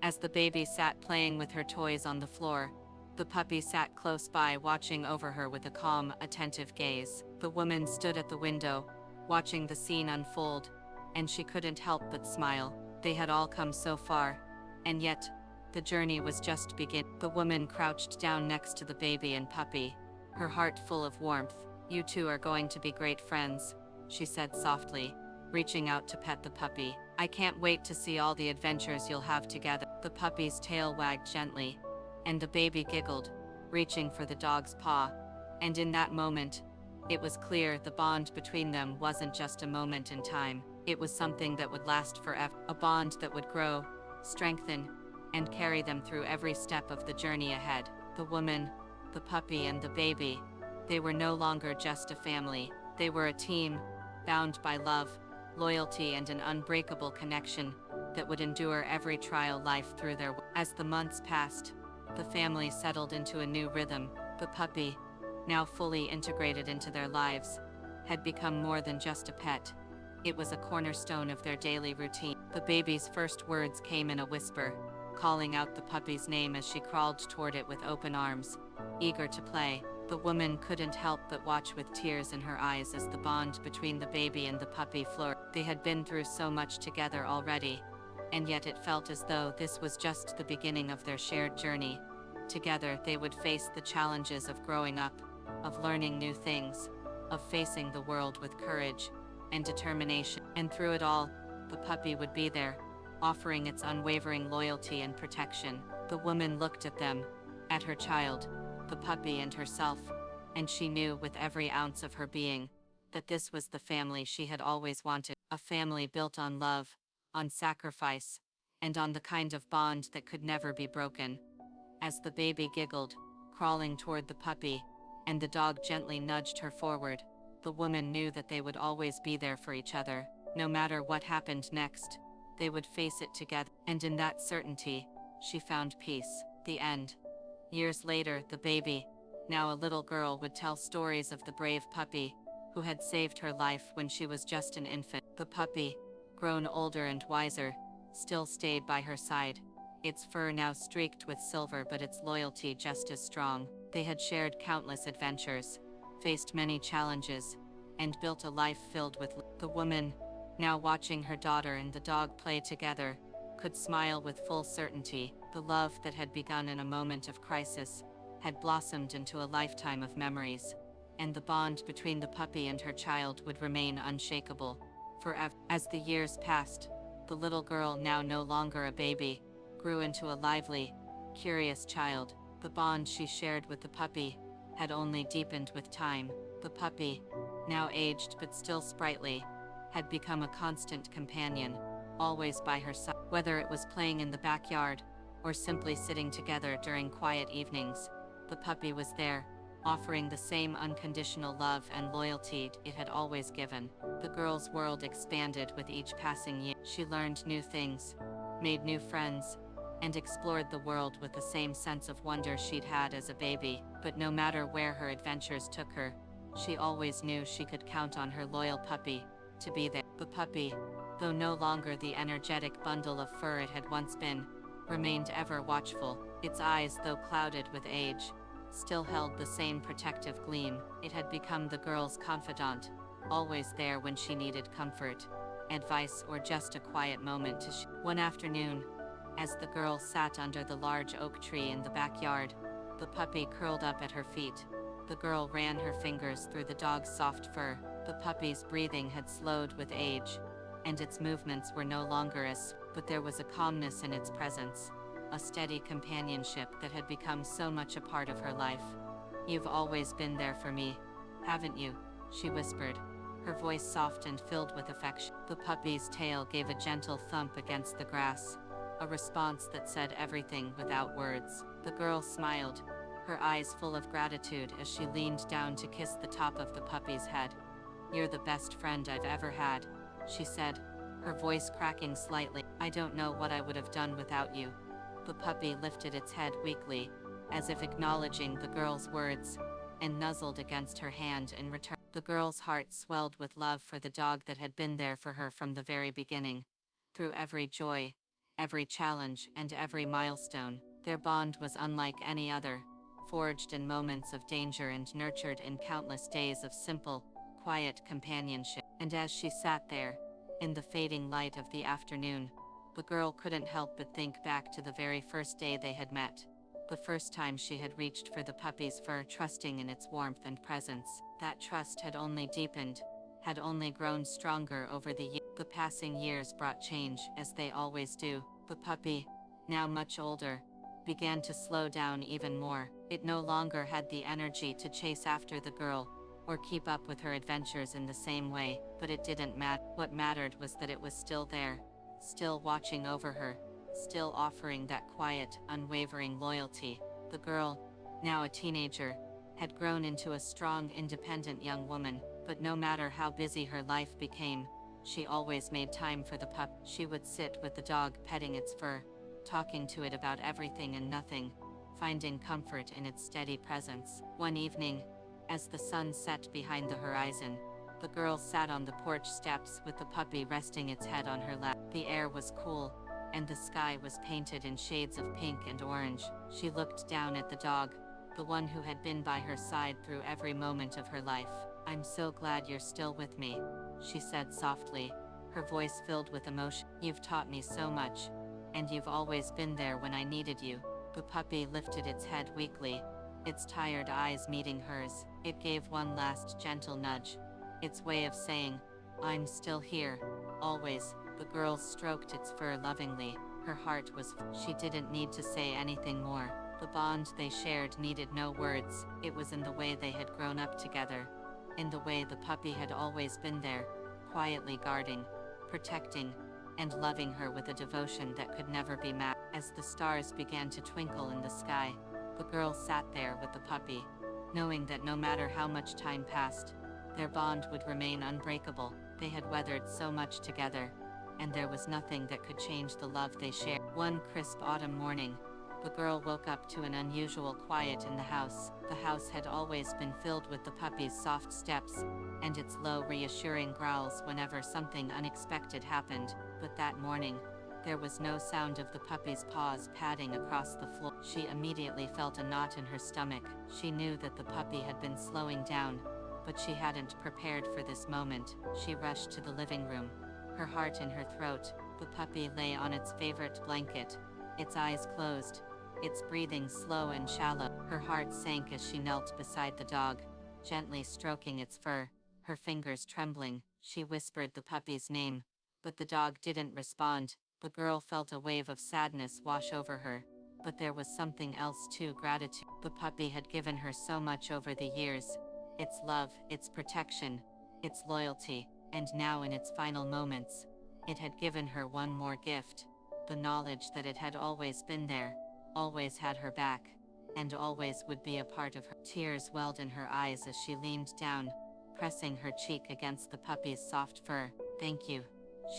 as the baby sat playing with her toys on the floor, the puppy sat close by, watching over her with a calm, attentive gaze. The woman stood at the window, watching the scene unfold, and she couldn't help but smile. They had all come so far, and yet, the journey was just beginning. The woman crouched down next to the baby and puppy, her heart full of warmth. "You two are going to be great friends," she said softly, reaching out to pet the puppy. "I can't wait to see all the adventures you'll have together." The puppy's tail wagged gently, and the baby giggled, reaching for the dog's paw. And in that moment, it was clear the bond between them wasn't just a moment in time. It was something that would last forever, a bond that would grow, strengthen, and carry them through every step of the journey ahead. The woman, the puppy, and the baby, they were no longer just a family. They were a team, bound by love, loyalty, and an unbreakable connection that would endure every trial life threw their way. As the months passed, the family settled into a new rhythm. The puppy, now fully integrated into their lives, had become more than just a pet. It was a cornerstone of their daily routine. The baby's first words came in a whisper, calling out the puppy's name as she crawled toward it with open arms, eager to play. The woman couldn't help but watch with tears in her eyes as the bond between the baby and the puppy flourished. They had been through so much together already, and yet it felt as though this was just the beginning of their shared journey. Together, they would face the challenges of growing up, of learning new things, of facing the world with courage and determination. And through it all, the puppy would be there, offering its unwavering loyalty and protection. The woman looked at them, at her child, the puppy, and herself, and she knew with every ounce of her being that this was the family she had always wanted. A family built on love, on sacrifice, and on the kind of bond that could never be broken. As the baby giggled, crawling toward the puppy, and the dog gently nudged her forward, the woman knew that they would always be there for each other. No matter what happened next, they would face it together. And in that certainty, she found peace. The end. Years later, the baby, now a little girl, would tell stories of the brave puppy who had saved her life when she was just an infant. The puppy, grown older and wiser, still stayed by her side. Its fur now streaked with silver, but its loyalty just as strong. They had shared countless adventures, faced many challenges, and built a life filled with the woman, now watching her daughter and the dog play together, could smile with full certainty. The love that had begun in a moment of crisis had blossomed into a lifetime of memories, and the bond between the puppy and her child would remain unshakable forever. As the years passed, the little girl, now no longer a baby, grew into a lively, curious child. The bond she shared with the puppy had only deepened with time. The puppy, now aged but still sprightly, had become a constant companion, always by her side. Whether it was playing in the backyard or simply sitting together during quiet evenings, the puppy was there, offering the same unconditional love and loyalty it had always given. The girl's world expanded with each passing year. She learned new things, made new friends, and explored the world with the same sense of wonder she'd had as a baby. But no matter where her adventures took her, she always knew she could count on her loyal puppy to be there. The puppy, though no longer the energetic bundle of fur it had once been, remained ever watchful. Its eyes, though clouded with age, still held the same protective gleam. It had become the girl's confidant, always there when she needed comfort, advice, or just a quiet moment to One afternoon, as the girl sat under the large oak tree in the backyard, the puppy curled up at her feet. The girl ran her fingers through the dog's soft fur. The puppy's breathing had slowed with age, and its movements were no longer as, but there was a calmness in its presence, a steady companionship that had become so much a part of her life. "You've always been there for me, haven't you?" she whispered, her voice soft and filled with affection. The puppy's tail gave a gentle thump against the grass, a response that said everything without words. The girl smiled, her eyes full of gratitude as she leaned down to kiss the top of the puppy's head. "You're the best friend I've ever had," she said, her voice cracking slightly. "I don't know what I would have done without you." The puppy lifted its head weakly, as if acknowledging the girl's words, and nuzzled against her hand in return. The girl's heart swelled with love for the dog that had been there for her from the very beginning. Through every joy, every challenge, and every milestone, their bond was unlike any other, forged in moments of danger and nurtured in countless days of simple, quiet companionship. And as she sat there, in the fading light of the afternoon, the girl couldn't help but think back to the very first day they had met. The first time she had reached for the puppy's fur, trusting in its warmth and presence. That trust had only deepened, had only grown stronger over the years. The passing years brought change, as they always do. The puppy, now much older, began to slow down even more. It no longer had the energy to chase after the girl, or keep up with her adventures in the same way, but it didn't matter. What mattered was that it was still there, still watching over her, still offering that quiet, unwavering loyalty. The girl, now a teenager, had grown into a strong, independent young woman, but no matter how busy her life became, she always made time for the pup. She would sit with the dog, petting its fur, talking to it about everything and nothing, finding comfort in its steady presence. One evening, as the sun set behind the horizon, the girl sat on the porch steps with the puppy resting its head on her lap. The air was cool, and the sky was painted in shades of pink and orange. She looked down at the dog, the one who had been by her side through every moment of her life. "I'm so glad you're still with me," she said softly, her voice filled with emotion. "You've taught me so much, and you've always been there when I needed you." The puppy lifted its head weakly, its tired eyes meeting hers. It gave one last gentle nudge, its way of saying, "I'm still here, always." The girl stroked its fur lovingly. Her heart was full. She didn't need to say anything more. The bond they shared needed no words. It was in the way they had grown up together, in the way the puppy had always been there, quietly guarding, protecting, and loving her with a devotion that could never be matched. As the stars began to twinkle in the sky, the girl sat there with the puppy, knowing that no matter how much time passed, their bond would remain unbreakable. They had weathered so much together, and there was nothing that could change the love they shared. One crisp autumn morning, The girl woke up to an unusual quiet in the house. The house had always been filled with the puppy's soft steps and its low, reassuring growls whenever something unexpected happened, but that morning, there was no sound of the puppy's paws padding across the floor. She immediately felt a knot in her stomach. She knew that the puppy had been slowing down, but she hadn't prepared for this moment. She rushed to the living room, her heart in her throat. The puppy lay on its favorite blanket, its eyes closed, its breathing slow and shallow. Her heart sank as she knelt beside the dog, gently stroking its fur, her fingers trembling. She whispered the puppy's name, but the dog didn't respond. The girl felt a wave of sadness wash over her, but there was something else too: gratitude. The puppy had given her so much over the years: its love, its protection, its loyalty, and now in its final moments, it had given her one more gift: the knowledge that it had always been there, always had her back, and always would be a part of her. Tears welled in her eyes as she leaned down, pressing her cheek against the puppy's soft fur. "Thank you,"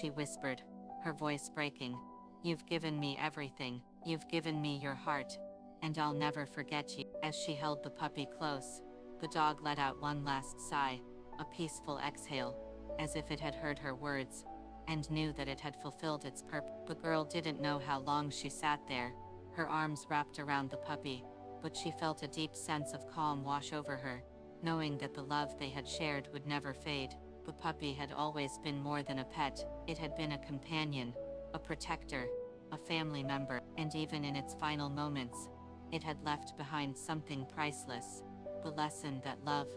she whispered, her voice breaking. "You've given me everything. You've given me your heart, and I'll never forget you." As she held the puppy close, the dog let out one last sigh, a peaceful exhale, as if it had heard her words, and knew that it had fulfilled its purpose. The girl didn't know how long she sat there, her arms wrapped around the puppy, but she felt a deep sense of calm wash over her, knowing that the love they had shared would never fade. The puppy had always been more than a pet. It had been a companion, a protector, a family member, and even in its final moments, it had left behind something priceless: the lesson that love,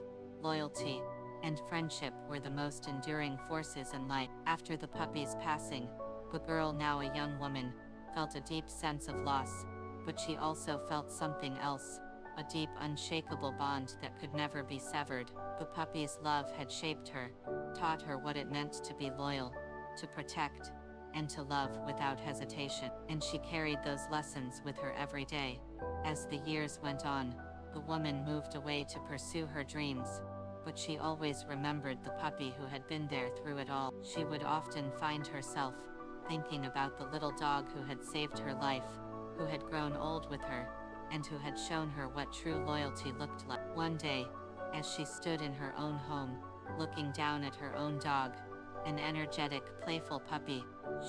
loyalty, and friendship were the most enduring forces in life. After the puppy's passing, the girl, now a young woman, felt a deep sense of loss, but she also felt something else: a deep, unshakable bond that could never be severed. The puppy's love had shaped her, taught her what it meant to be loyal, to protect, and to love without hesitation, and she carried those lessons with her every day. As the years went on, the woman moved away to pursue her dreams, but she always remembered the puppy who had been there through it all. She would often find herself thinking about the little dog who had saved her life, who had grown old with her, and who had shown her what true loyalty looked like. One day, as she stood in her own home, looking down at her own dog, an energetic, playful puppy,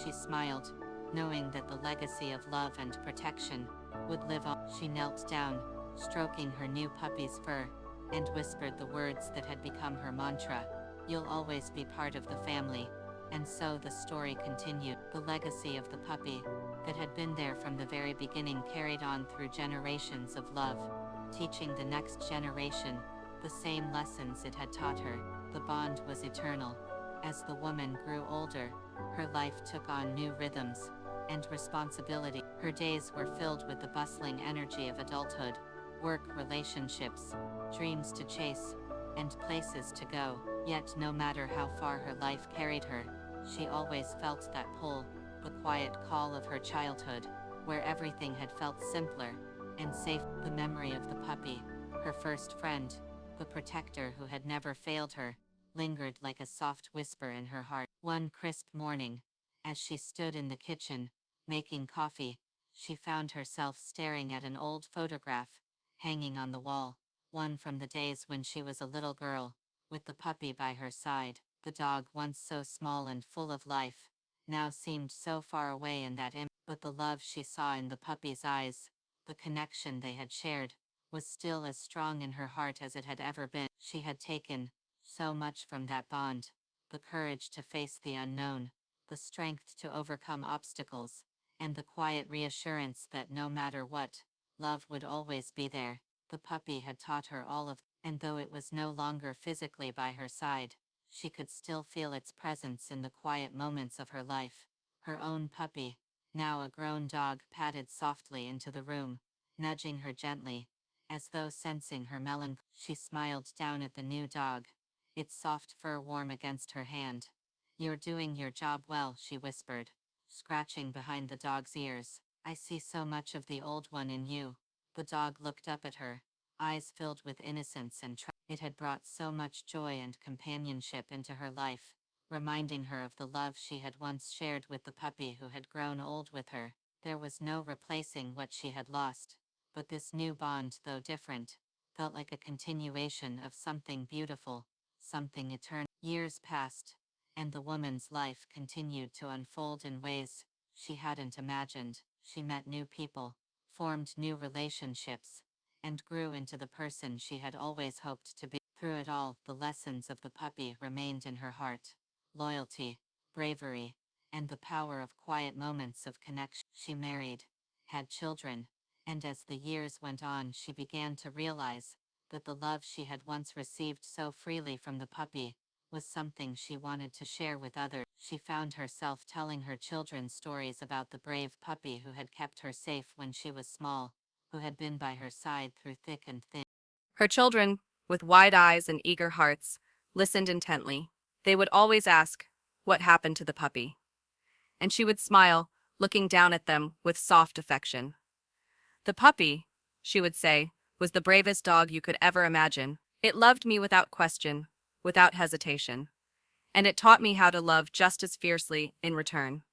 she smiled, knowing that the legacy of love and protection would live on. She knelt down, stroking her new puppy's fur, and whispered the words that had become her mantra: "You'll always be part of the family." And so the story continued. The legacy of the puppy, that had been there from the very beginning, carried on through generations of love, teaching the next generation the same lessons it had taught her. The bond was eternal. As the woman grew older, her life took on new rhythms and responsibility. Her days were filled with the bustling energy of adulthood: work, relationships, dreams to chase, and places to go. Yet no matter how far her life carried her, she always felt that pull, the quiet call of her childhood, where everything had felt simpler and safe. The memory of the puppy, her first friend, the protector who had never failed her, lingered like a soft whisper in her heart. One crisp morning, as she stood in the kitchen, making coffee, she found herself staring at an old photograph hanging on the wall, one from the days when she was a little girl, with the puppy by her side. The dog, once so small and full of life, now seemed so far away in that image. But the love she saw in the puppy's eyes, the connection they had shared, was still as strong in her heart as it had ever been. She had taken so much from that bond: the courage to face the unknown, the strength to overcome obstacles, and the quiet reassurance that no matter what, love would always be there. The puppy had taught her all of, and though it was no longer physically by her side, she could still feel its presence in the quiet moments of her life. Her own puppy, now a grown dog, padded softly into the room, nudging her gently, as though sensing her melancholy. She smiled down at the new dog, its soft fur warm against her hand. "You're doing your job well," she whispered, scratching behind the dog's ears. "I see so much of the old one in you." The dog looked up at her, eyes filled with innocence and trust. It had brought so much joy and companionship into her life, reminding her of the love she had once shared with the puppy who had grown old with her. There was no replacing what she had lost. But this new bond, though different, felt like a continuation of something beautiful, something eternal. Years passed, and the woman's life continued to unfold in ways she hadn't imagined. She met new people, formed new relationships, and grew into the person she had always hoped to be. Through it all, the lessons of the puppy remained in her heart: loyalty, bravery, and the power of quiet moments of connection. She married, had children, and as the years went on, she began to realize that the love she had once received so freely from the puppy was something she wanted to share with others. She found herself telling her children stories about the brave puppy who had kept her safe when she was small, who had been by her side through thick and thin. Her children, with wide eyes and eager hearts, listened intently. They would always ask, "What happened to the puppy?" And she would smile, looking down at them with soft affection. "The puppy," she would say, "was the bravest dog you could ever imagine. It loved me without question, without hesitation. And it taught me how to love just as fiercely in return."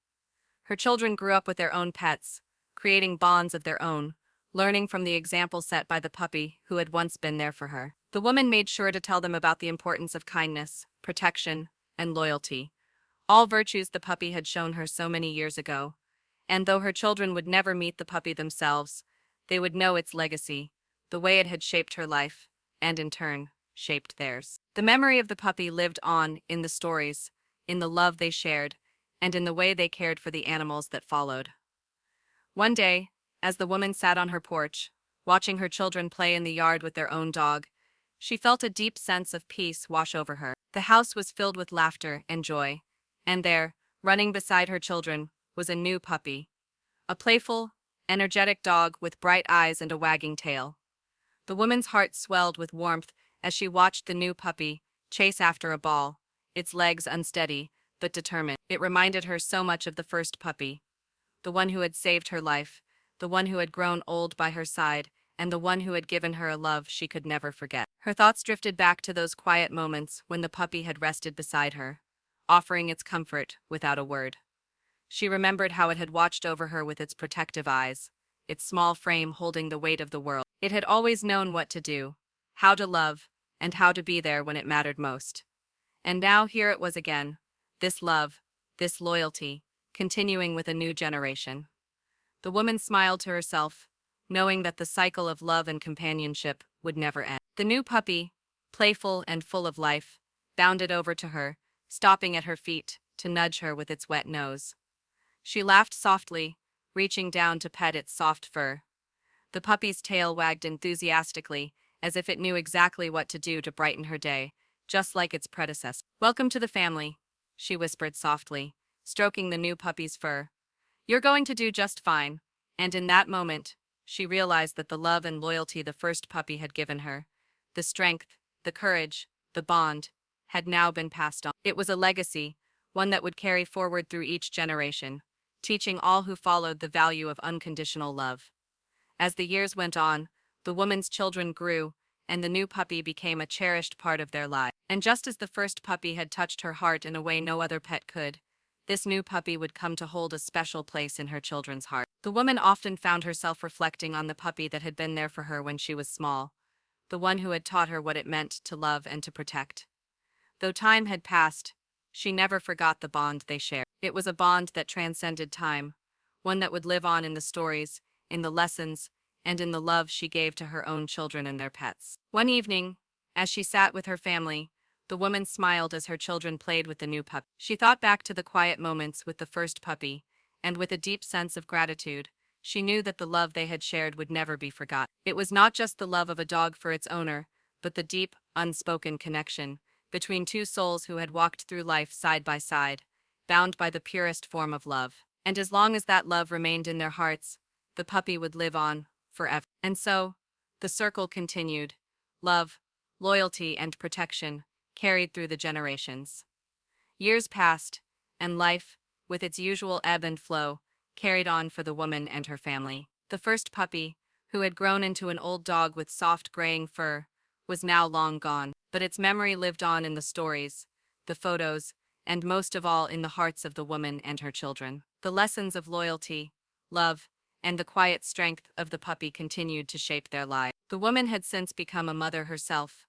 Her children grew up with their own pets, creating bonds of their own, learning from the example set by the puppy who had once been there for her. The woman made sure to tell them about the importance of kindness, protection, and loyalty, all virtues the puppy had shown her so many years ago. And though her children would never meet the puppy themselves, they would know its legacy, the way it had shaped her life, and in turn, shaped theirs. The memory of the puppy lived on in the stories, in the love they shared, and in the way they cared for the animals that followed. One day, as the woman sat on her porch, watching her children play in the yard with their own dog, she felt a deep sense of peace wash over her. The house was filled with laughter and joy, and there, running beside her children, was a new puppy. A playful, energetic dog with bright eyes and a wagging tail. The woman's heart swelled with warmth as she watched the new puppy chase after a ball, its legs unsteady but determined. It reminded her so much of the first puppy, the one who had saved her life, the one who had grown old by her side, and the one who had given her a love she could never forget. Her thoughts drifted back to those quiet moments when the puppy had rested beside her, offering its comfort without a word. She remembered how it had watched over her with its protective eyes, its small frame holding the weight of the world. It had always known what to do, how to love, and how to be there when it mattered most. And now here it was again, this love, this loyalty, continuing with a new generation. The woman smiled to herself, knowing that the cycle of love and companionship would never end. The new puppy, playful and full of life, bounded over to her, stopping at her feet to nudge her with its wet nose. She laughed softly, reaching down to pet its soft fur. The puppy's tail wagged enthusiastically, as if it knew exactly what to do to brighten her day, just like its predecessor. "Welcome to the family," she whispered softly, stroking the new puppy's fur. "You're going to do just fine." And in that moment, she realized that the love and loyalty the first puppy had given her, the strength, the courage, the bond, had now been passed on. It was a legacy, one that would carry forward through each generation, teaching all who followed the value of unconditional love. As the years went on, the woman's children grew, and the new puppy became a cherished part of their lives. And just as the first puppy had touched her heart in a way no other pet could, this new puppy would come to hold a special place in her children's heart. The woman often found herself reflecting on the puppy that had been there for her when she was small, the one who had taught her what it meant to love and to protect. Though time had passed, she never forgot the bond they shared. It was a bond that transcended time, one that would live on in the stories, in the lessons, and in the love she gave to her own children and their pets. One evening, as she sat with her family, the woman smiled as her children played with the new puppy. She thought back to the quiet moments with the first puppy, and with a deep sense of gratitude, she knew that the love they had shared would never be forgotten. It was not just the love of a dog for its owner, but the deep, unspoken connection between two souls who had walked through life side by side, bound by the purest form of love. And as long as that love remained in their hearts, the puppy would live on forever. And so, the circle continued. Love, loyalty, and protection carried through the generations. Years passed, and life, with its usual ebb and flow, carried on for the woman and her family. The first puppy, who had grown into an old dog with soft graying fur, was now long gone, but its memory lived on in the stories, the photos, and most of all in the hearts of the woman and her children. The lessons of loyalty, love, and the quiet strength of the puppy continued to shape their lives. The woman had since become a mother herself,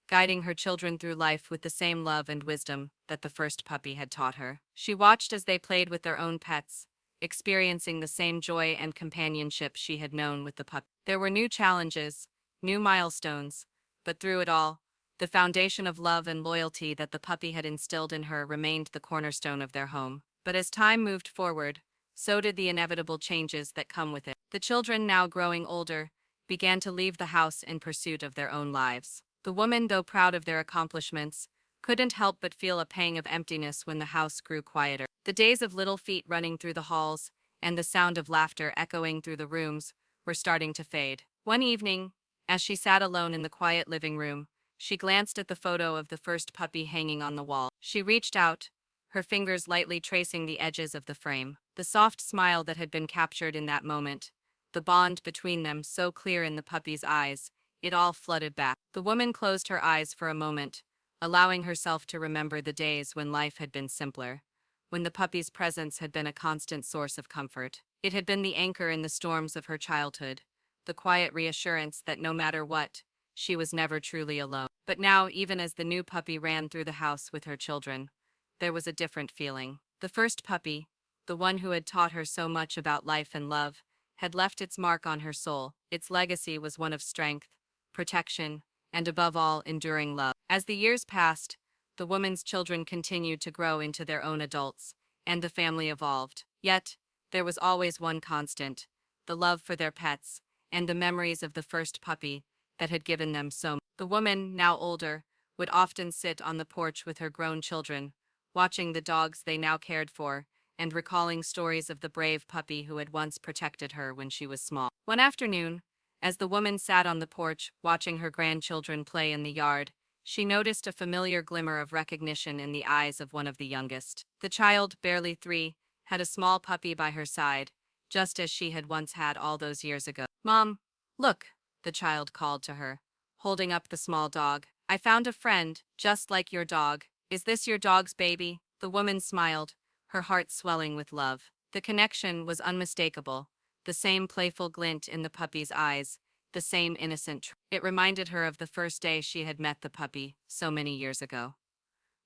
guiding her children through life with the same love and wisdom that the first puppy had taught her. She watched as they played with their own pets, experiencing the same joy and companionship she had known with the puppy. There were new challenges, new milestones, but through it all, the foundation of love and loyalty that the puppy had instilled in her remained the cornerstone of their home. But as time moved forward, so did the inevitable changes that come with it. The children, now growing older, began to leave the house in pursuit of their own lives. The woman, though proud of their accomplishments, couldn't help but feel a pang of emptiness when the house grew quieter. The days of little feet running through the halls and the sound of laughter echoing through the rooms were starting to fade. One evening, as she sat alone in the quiet living room, she glanced at the photo of the first puppy hanging on the wall. She reached out, her fingers lightly tracing the edges of the frame. The soft smile that had been captured in that moment, the bond between them so clear in the puppy's eyes, it all flooded back. The woman closed her eyes for a moment, allowing herself to remember the days when life had been simpler, when the puppy's presence had been a constant source of comfort. It had been the anchor in the storms of her childhood, the quiet reassurance that no matter what, she was never truly alone. But now, even as the new puppy ran through the house with her children, there was a different feeling. The first puppy, the one who had taught her so much about life and love, had left its mark on her soul. Its legacy was one of strength, protection, and above all, enduring love. As the years passed, the woman's children continued to grow into their own adults, and the family evolved. Yet, there was always one constant: the love for their pets, and the memories of the first puppy that had given them so much. The woman, now older, would often sit on the porch with her grown children, watching the dogs they now cared for, and recalling stories of the brave puppy who had once protected her when she was small. One afternoon, as the woman sat on the porch watching her grandchildren play in the yard, she noticed a familiar glimmer of recognition in the eyes of one of the youngest. The child, barely 3, had a small puppy by her side, just as she had once had all those years ago. "Mom, look," the child called to her, holding up the small dog. "I found a friend, just like your dog. Is this your dog's baby?" The woman smiled, her heart swelling with love. The connection was unmistakable, the same playful glint in the puppy's eyes, the same innocent It reminded her of the first day she had met the puppy, so many years ago.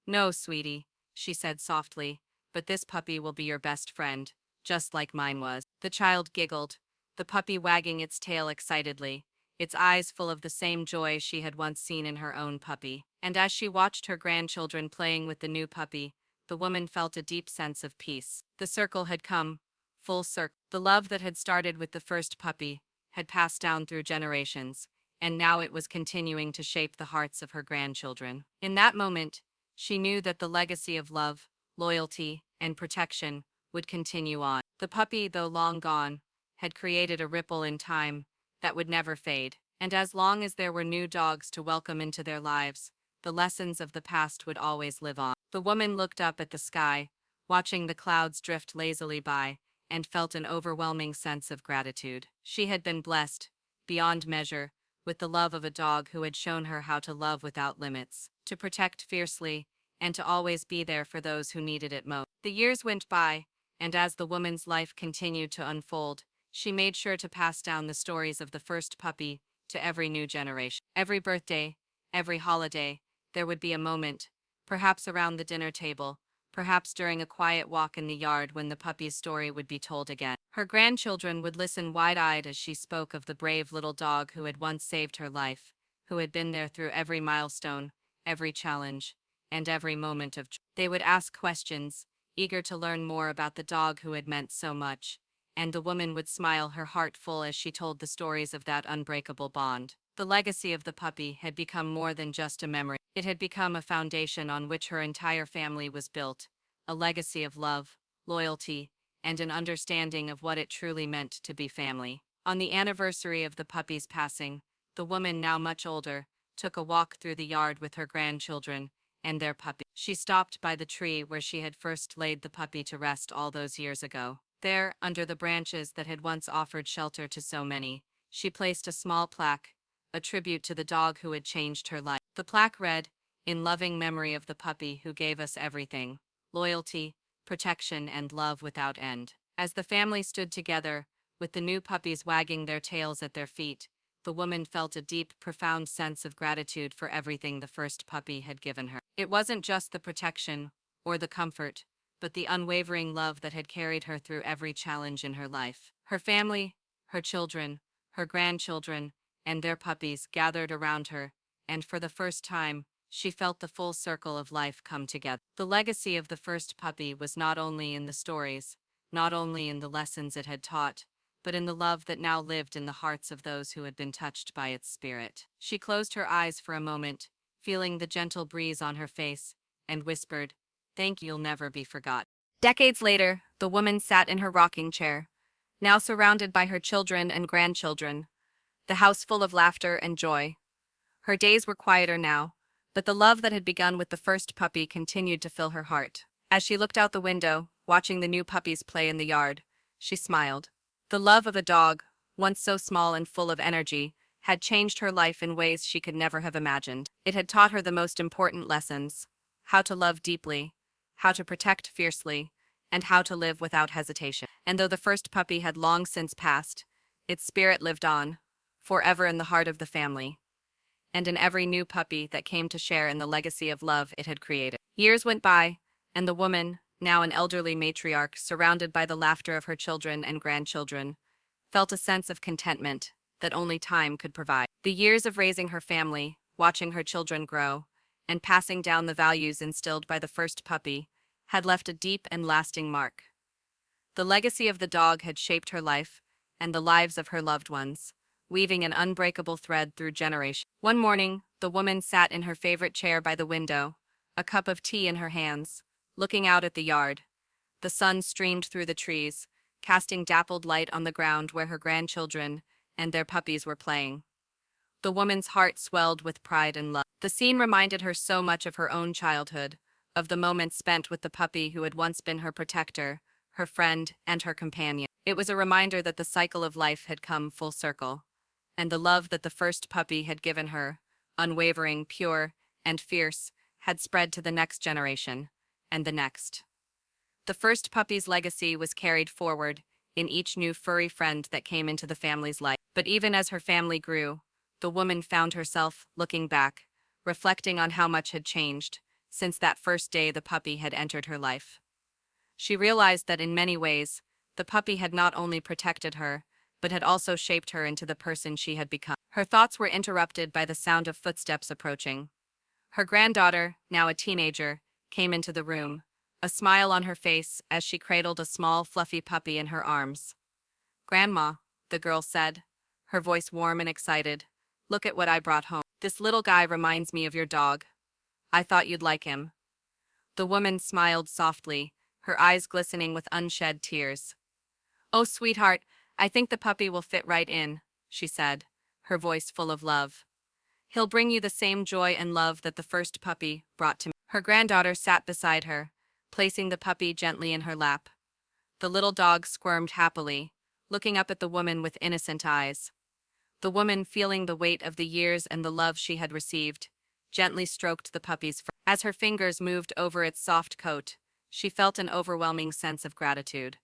"No, sweetie," she said softly, "but this puppy will be your best friend, just like mine was." The child giggled, the puppy wagging its tail excitedly, its eyes full of the same joy she had once seen in her own puppy. And as she watched her grandchildren playing with the new puppy, the woman felt a deep sense of peace. The circle had come, full circle. The love that had started with the first puppy had passed down through generations, and now it was continuing to shape the hearts of her grandchildren. In that moment, she knew that the legacy of love, loyalty, and protection would continue on. The puppy, though long gone, had created a ripple in time that would never fade. And as long as there were new dogs to welcome into their lives, the lessons of the past would always live on. The woman looked up at the sky, watching the clouds drift lazily by, and felt an overwhelming sense of gratitude. She had been blessed, beyond measure, with the love of a dog who had shown her how to love without limits, to protect fiercely, and to always be there for those who needed it most. The years went by, and as the woman's life continued to unfold, she made sure to pass down the stories of the first puppy to every new generation. Every birthday, every holiday, there would be a moment, perhaps around the dinner table, perhaps during a quiet walk in the yard, when the puppy's story would be told again. Her grandchildren would listen wide-eyed as she spoke of the brave little dog who had once saved her life, who had been there through every milestone, every challenge, and every moment of joy. They would ask questions, eager to learn more about the dog who had meant so much, and the woman would smile, her heart full, as she told the stories of that unbreakable bond. The legacy of the puppy had become more than just a memory. It had become a foundation on which her entire family was built, a legacy of love, loyalty, and an understanding of what it truly meant to be family. On the anniversary of the puppy's passing, the woman, now much older, took a walk through the yard with her grandchildren and their puppy. She stopped by the tree where she had first laid the puppy to rest all those years ago. There, under the branches that had once offered shelter to so many, she placed a small plaque, a tribute to the dog who had changed her life. The plaque read, "In loving memory of the puppy who gave us everything, loyalty, protection, and love without end." As the family stood together, with the new puppies wagging their tails at their feet, the woman felt a deep, profound sense of gratitude for everything the first puppy had given her. It wasn't just the protection or the comfort, but the unwavering love that had carried her through every challenge in her life. Her family, her children, her grandchildren, and their puppies gathered around her, and for the first time, she felt the full circle of life come together. The legacy of the first puppy was not only in the stories, not only in the lessons it had taught, but in the love that now lived in the hearts of those who had been touched by its spirit. She closed her eyes for a moment, feeling the gentle breeze on her face, and whispered, "Thank you, you'll never be forgotten." Decades later, the woman sat in her rocking chair, now surrounded by her children and grandchildren, the house full of laughter and joy. Her days were quieter now, but the love that had begun with the first puppy continued to fill her heart. As she looked out the window, watching the new puppies play in the yard, she smiled. The love of a dog, once so small and full of energy, had changed her life in ways she could never have imagined. It had taught her the most important lessons: how to love deeply, how to protect fiercely, and how to live without hesitation. And though the first puppy had long since passed, its spirit lived on, forever in the heart of the family, and in every new puppy that came to share in the legacy of love it had created. Years went by, and the woman, now an elderly matriarch surrounded by the laughter of her children and grandchildren, felt a sense of contentment that only time could provide. The years of raising her family, watching her children grow, and passing down the values instilled by the first puppy had left a deep and lasting mark. The legacy of the dog had shaped her life and the lives of her loved ones, weaving an unbreakable thread through generations. One morning, the woman sat in her favorite chair by the window, a cup of tea in her hands, looking out at the yard. The sun streamed through the trees, casting dappled light on the ground where her grandchildren and their puppies were playing. The woman's heart swelled with pride and love. The scene reminded her so much of her own childhood, of the moments spent with the puppy who had once been her protector, her friend, and her companion. It was a reminder that the cycle of life had come full circle, and the love that the first puppy had given her, unwavering, pure, and fierce, had spread to the next generation, and the next. The first puppy's legacy was carried forward in each new furry friend that came into the family's life. But even as her family grew, the woman found herself looking back, reflecting on how much had changed since that first day the puppy had entered her life. She realized that in many ways, the puppy had not only protected her, but had also shaped her into the person she had become. Her thoughts were interrupted by the sound of footsteps approaching. Her granddaughter, now a teenager, came into the room, a smile on her face as she cradled a small, fluffy puppy in her arms. "Grandma," the girl said, her voice warm and excited, "look at what I brought home. This little guy reminds me of your dog. I thought you'd like him." The woman smiled softly, her eyes glistening with unshed tears. "Oh, sweetheart, I think the puppy will fit right in," she said, her voice full of love. "He'll bring you the same joy and love that the first puppy brought to me." Her granddaughter sat beside her, placing the puppy gently in her lap. The little dog squirmed happily, looking up at the woman with innocent eyes. The woman, feeling the weight of the years and the love she had received, gently stroked the puppy's fur. As her fingers moved over its soft coat, she felt an overwhelming sense of gratitude.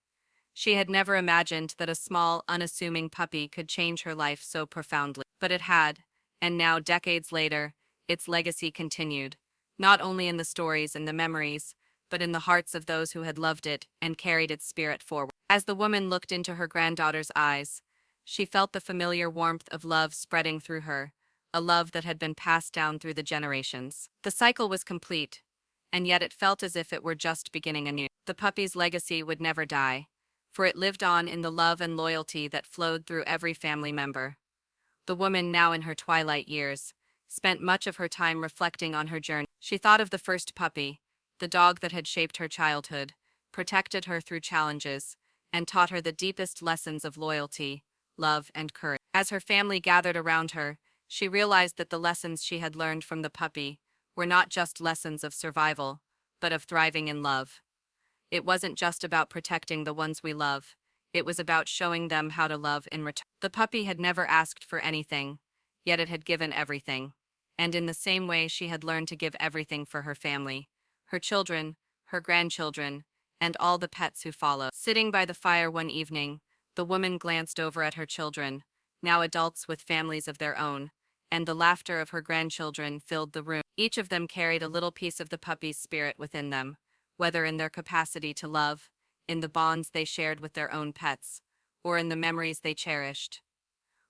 She had never imagined that a small, unassuming puppy could change her life so profoundly. But it had, and now, decades later, its legacy continued, not only in the stories and the memories, but in the hearts of those who had loved it and carried its spirit forward. As the woman looked into her granddaughter's eyes, she felt the familiar warmth of love spreading through her, a love that had been passed down through the generations. The cycle was complete, and yet it felt as if it were just beginning anew. The puppy's legacy would never die, for it lived on in the love and loyalty that flowed through every family member. The woman, now in her twilight years, spent much of her time reflecting on her journey. She thought of the first puppy, the dog that had shaped her childhood, protected her through challenges, and taught her the deepest lessons of loyalty, love, and courage. As her family gathered around her, she realized that the lessons she had learned from the puppy were not just lessons of survival, but of thriving in love. It wasn't just about protecting the ones we love, it was about showing them how to love in return. The puppy had never asked for anything, yet it had given everything. And in the same way she had learned to give everything for her family, her children, her grandchildren, and all the pets who followed. Sitting by the fire one evening, the woman glanced over at her children, now adults with families of their own, and the laughter of her grandchildren filled the room. Each of them carried a little piece of the puppy's spirit within them, whether in their capacity to love, in the bonds they shared with their own pets, or in the memories they cherished.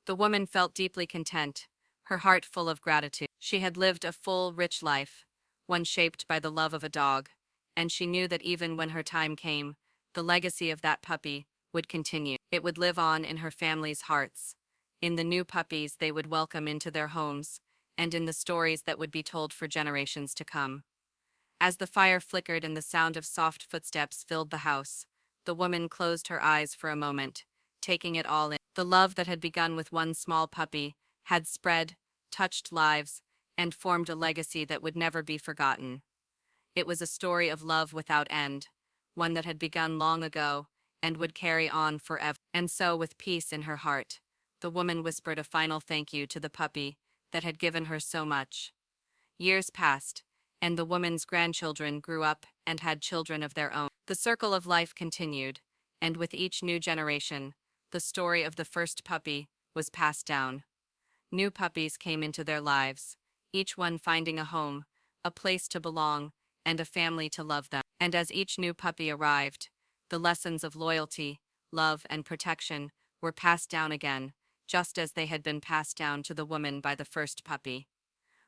The woman felt deeply content, her heart full of gratitude. She had lived a full, rich life, one shaped by the love of a dog, and she knew that even when her time came, the legacy of that puppy would continue. It would live on in her family's hearts, in the new puppies they would welcome into their homes, and in the stories that would be told for generations to come. As the fire flickered and the sound of soft footsteps filled the house, the woman closed her eyes for a moment, taking it all in. The love that had begun with one small puppy had spread, touched lives, and formed a legacy that would never be forgotten. It was a story of love without end, one that had begun long ago and would carry on forever. And so, with peace in her heart, the woman whispered a final thank you to the puppy that had given her so much. Years passed, and the woman's grandchildren grew up and had children of their own. The circle of life continued, and with each new generation, the story of the first puppy was passed down. New puppies came into their lives, each one finding a home, a place to belong, and a family to love them. And as each new puppy arrived, the lessons of loyalty, love, and protection were passed down again, just as they had been passed down to the woman by the first puppy.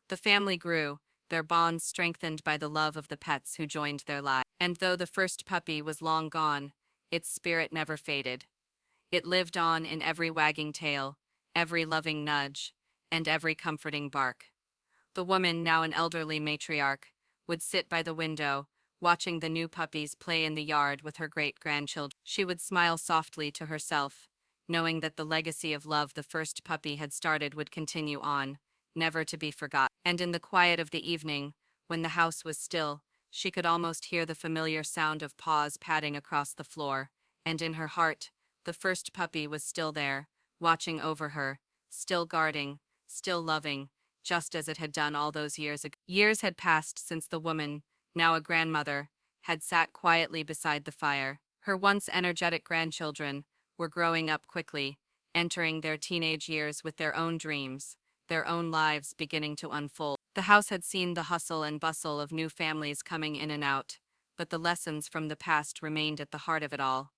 The family grew, their bonds strengthened by the love of the pets who joined their lives. And though the first puppy was long gone, its spirit never faded. It lived on in every wagging tail, every loving nudge, and every comforting bark. The woman, now an elderly matriarch, would sit by the window, watching the new puppies play in the yard with her great-grandchildren. She would smile softly to herself, knowing that the legacy of love the first puppy had started would continue on, never to be forgotten. And in the quiet of the evening, when the house was still, she could almost hear the familiar sound of paws padding across the floor, and in her heart, the first puppy was still there, watching over her, still guarding, still loving, just as it had done all those years ago. Years had passed since the woman, now a grandmother, had sat quietly beside the fire. Her once energetic grandchildren were growing up quickly, entering their teenage years with their own dreams, their own lives beginning to unfold. The house had seen the hustle and bustle of new families coming in and out, but the lessons from the past remained at the heart of it all.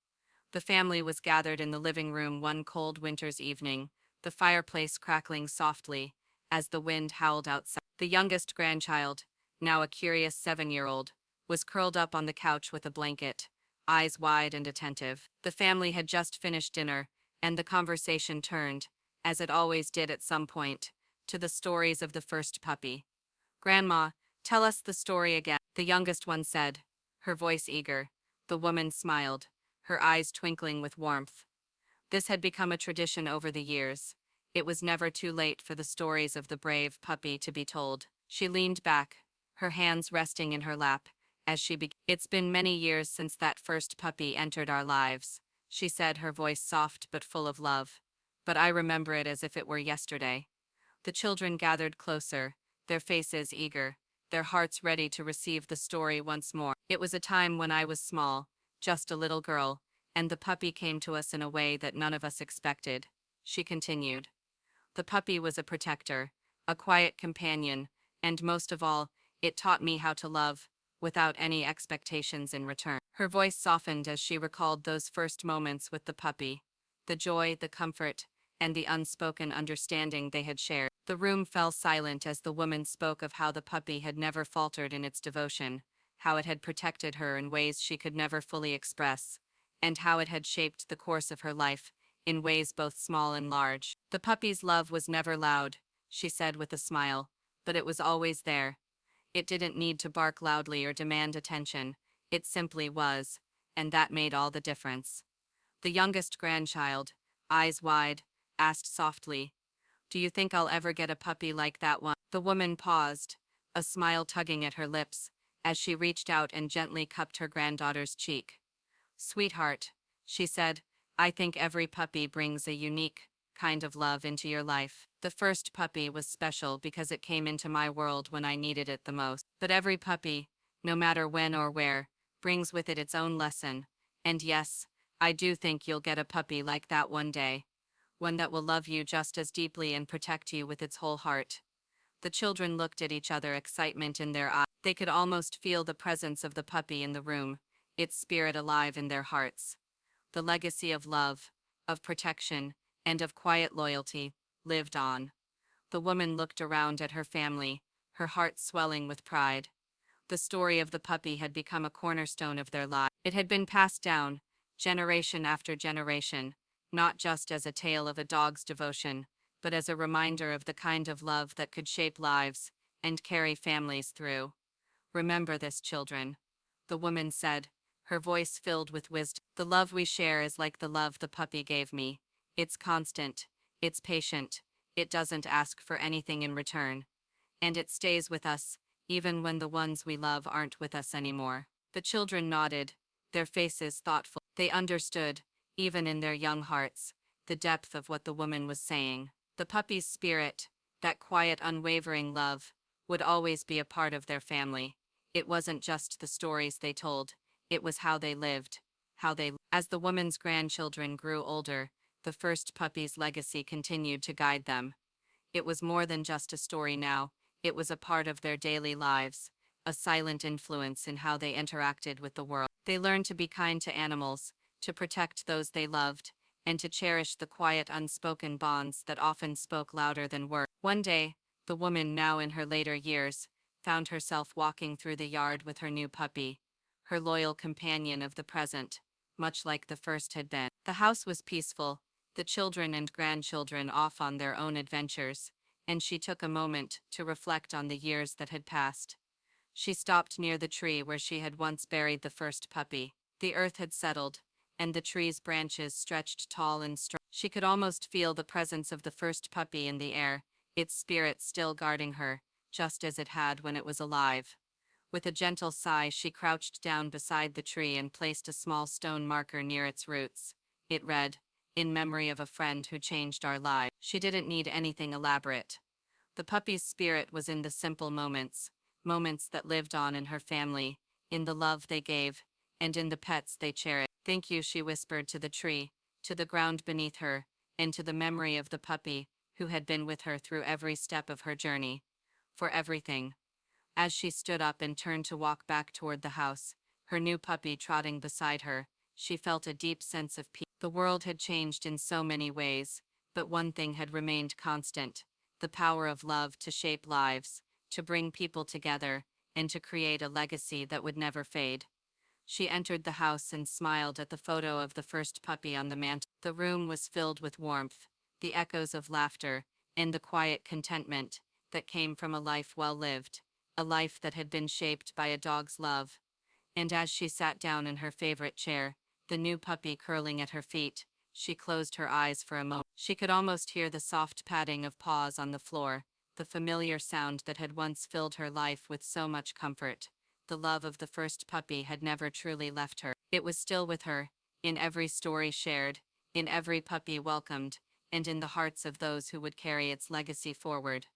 The family was gathered in the living room one cold winter's evening, the fireplace crackling softly as the wind howled outside. The youngest grandchild, now a curious 7-year-old, was curled up on the couch with a blanket, eyes wide and attentive. The family had just finished dinner, and the conversation turned, as it always did at some point, to the stories of the first puppy. "Grandma, tell us the story again," the youngest one said, her voice eager. The woman smiled, her eyes twinkling with warmth. This had become a tradition over the years. It was never too late for the stories of the brave puppy to be told. She leaned back, her hands resting in her lap, as she began. "It's been many years since that first puppy entered our lives," she said, her voice soft but full of love. "But I remember it as if it were yesterday." The children gathered closer, their faces eager, their hearts ready to receive the story once more. "It was a time when I was small, just a little girl, and the puppy came to us in a way that none of us expected," she continued. "The puppy was a protector, a quiet companion, and most of all, it taught me how to love, without any expectations in return." Her voice softened as she recalled those first moments with the puppy, the joy, the comfort, and the unspoken understanding they had shared. The room fell silent as the woman spoke of how the puppy had never faltered in its devotion, how it had protected her in ways she could never fully express, and how it had shaped the course of her life in ways both small and large. "The puppy's love was never loud," she said with a smile, "but it was always there. It didn't need to bark loudly or demand attention. It simply was, and that made all the difference." The youngest grandchild, eyes wide, asked softly, "Do you think I'll ever get a puppy like that one?" The woman paused, a smile tugging at her lips, as she reached out and gently cupped her granddaughter's cheek. "Sweetheart," she said, "I think every puppy brings a unique kind of love into your life. The first puppy was special because it came into my world when I needed it the most. But every puppy, no matter when or where, brings with it its own lesson. And yes, I do think you'll get a puppy like that one day. One that will love you just as deeply and protect you with its whole heart. The children looked at each other, excitement in their eyes. They could almost feel the presence of the puppy in the room, its spirit alive in their hearts. The legacy of love, of protection, and of quiet loyalty lived on. The woman looked around at her family, her heart swelling with pride. The story of the puppy had become a cornerstone of their lives. It had been passed down, generation after generation, not just as a tale of a dog's devotion, but as a reminder of the kind of love that could shape lives and carry families through. Remember this, children, the woman said, her voice filled with wisdom. The love we share is like the love the puppy gave me. It's constant, it's patient, it doesn't ask for anything in return. And it stays with us, even when the ones we love aren't with us anymore. The children nodded, their faces thoughtful. They understood, even in their young hearts, the depth of what the woman was saying. The puppy's spirit, that quiet, unwavering love, would always be a part of their family. It wasn't just the stories they told, it was how they lived, As the woman's grandchildren grew older, the first puppy's legacy continued to guide them. It was more than just a story now, it was a part of their daily lives, a silent influence in how they interacted with the world. They learned to be kind to animals, to protect those they loved, and to cherish the quiet, unspoken bonds that often spoke louder than words. One day, the woman, now in her later years, found herself walking through the yard with her new puppy, her loyal companion of the present, much like the first had been. The house was peaceful, the children and grandchildren off on their own adventures, and she took a moment to reflect on the years that had passed. She stopped near the tree where she had once buried the first puppy. The earth had settled, and the tree's branches stretched tall and strong. She could almost feel the presence of the first puppy in the air, its spirit still guarding her, just as it had when it was alive. With a gentle sigh, she crouched down beside the tree and placed a small stone marker near its roots. It read, "In memory of a friend who changed our lives." She didn't need anything elaborate. The puppy's spirit was in the simple moments, moments that lived on in her family, in the love they gave, and in the pets they cherished. "Thank you," she whispered to the tree, to the ground beneath her, and to the memory of the puppy who had been with her through every step of her journey. For everything. As she stood up and turned to walk back toward the house, her new puppy trotting beside her, she felt a deep sense of peace. The world had changed in so many ways, but one thing had remained constant: the power of love to shape lives, to bring people together, and to create a legacy that would never fade. She entered the house and smiled at the photo of the first puppy on the mantel. The room was filled with warmth, the echoes of laughter, and the quiet contentment that came from a life well lived, a life that had been shaped by a dog's love. And as she sat down in her favorite chair, the new puppy curling at her feet, she closed her eyes for a moment. She could almost hear the soft padding of paws on the floor, the familiar sound that had once filled her life with so much comfort. The love of the first puppy had never truly left her. It was still with her, in every story shared, in every puppy welcomed, and in the hearts of those who would carry its legacy forward.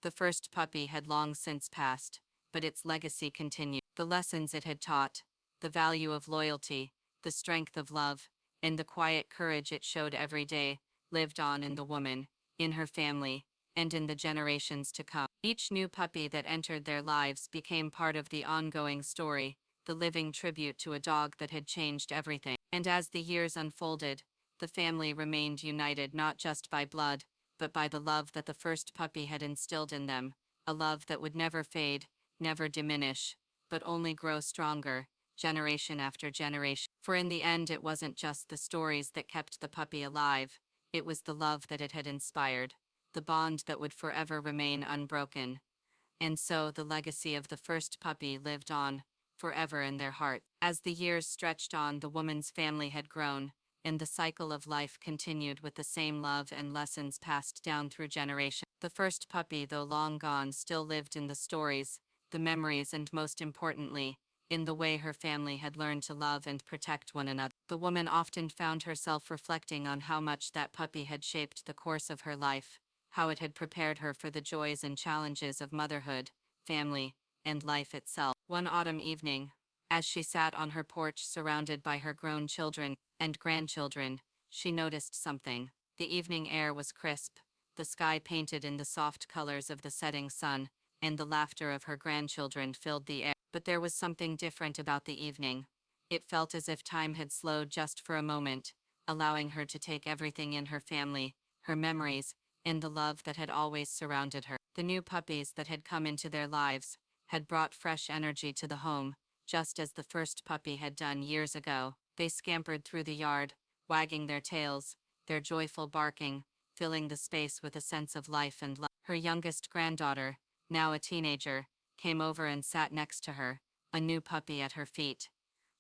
The first puppy had long since passed, but its legacy continued. The lessons it had taught, the value of loyalty, the strength of love, and the quiet courage it showed every day, lived on in the woman, in her family, and in the generations to come. Each new puppy that entered their lives became part of the ongoing story, the living tribute to a dog that had changed everything. And as the years unfolded, the family remained united not just by blood, but by the love that the first puppy had instilled in them, a love that would never fade, never diminish, but only grow stronger, generation after generation. For in the end, it wasn't just the stories that kept the puppy alive, it was the love that it had inspired, the bond that would forever remain unbroken. And so the legacy of the first puppy lived on, forever in their heart. As the years stretched on, the woman's family had grown, and the cycle of life continued with the same love and lessons passed down through generations. The first puppy, though long gone, still lived in the stories, the memories, and most importantly, in the way her family had learned to love and protect one another. The woman often found herself reflecting on how much that puppy had shaped the course of her life, how it had prepared her for the joys and challenges of motherhood, family, and life itself. One autumn evening, As she sat on her porch surrounded by her grown children and grandchildren, she noticed something. The evening air was crisp, the sky painted in the soft colors of the setting sun, and the laughter of her grandchildren filled the air. But there was something different about the evening. It felt as if time had slowed just for a moment, allowing her to take everything in: her family, her memories, and the love that had always surrounded her. The new puppies that had come into their lives had brought fresh energy to the home, just as the first puppy had done years ago. They scampered through the yard, wagging their tails, their joyful barking, filling the space with a sense of life and love. Her youngest granddaughter, now a teenager, came over and sat next to her, a new puppy at her feet.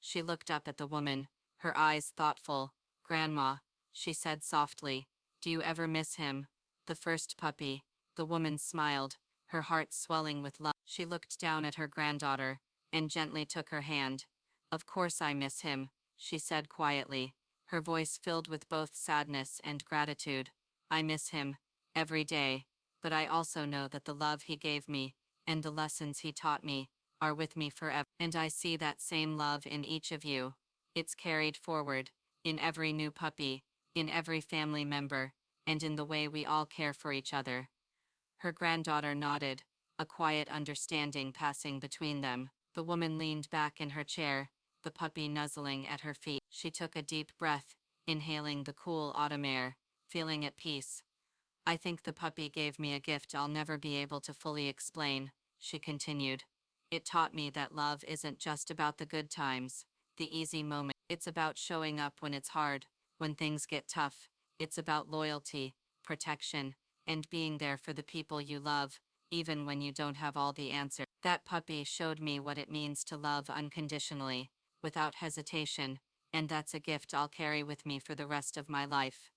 She looked up at the woman, her eyes thoughtful. "Grandma," she said softly, "do you ever miss him?" The first puppy. The woman smiled, her heart swelling with love. She looked down at her granddaughter and gently took her hand. "Of course I miss him," she said quietly, her voice filled with both sadness and gratitude. "I miss him every day, but I also know that the love he gave me and the lessons he taught me are with me forever. And I see that same love in each of you. It's carried forward in every new puppy, in every family member, and in the way we all care for each other." Her granddaughter nodded, a quiet understanding passing between them. The woman leaned back in her chair, the puppy nuzzling at her feet. She took a deep breath, inhaling the cool autumn air, feeling at peace. "I think the puppy gave me a gift I'll never be able to fully explain," she continued. "It taught me that love isn't just about the good times, the easy moments. It's about showing up when it's hard, when things get tough. It's about loyalty, protection, and being there for the people you love, even when you don't have all the answers. That puppy showed me what it means to love unconditionally, without hesitation, and that's a gift I'll carry with me for the rest of my life."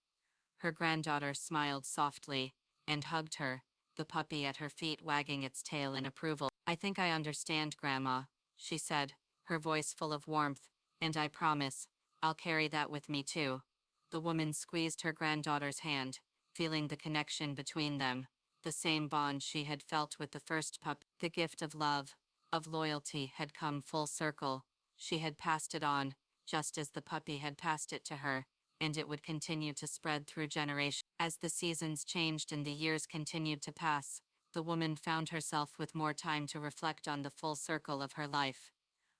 Her granddaughter smiled softly and hugged her, the puppy at her feet wagging its tail in approval. "I think I understand, Grandma," she said, her voice full of warmth, "and I promise I'll carry that with me too." The woman squeezed her granddaughter's hand, feeling the connection between them, the same bond she had felt with the first pup. The gift of love, of loyalty had come full circle. She had passed it on, just as the puppy had passed it to her, and it would continue to spread through generations. As the seasons changed and the years continued to pass, the woman found herself with more time to reflect on the full circle of her life.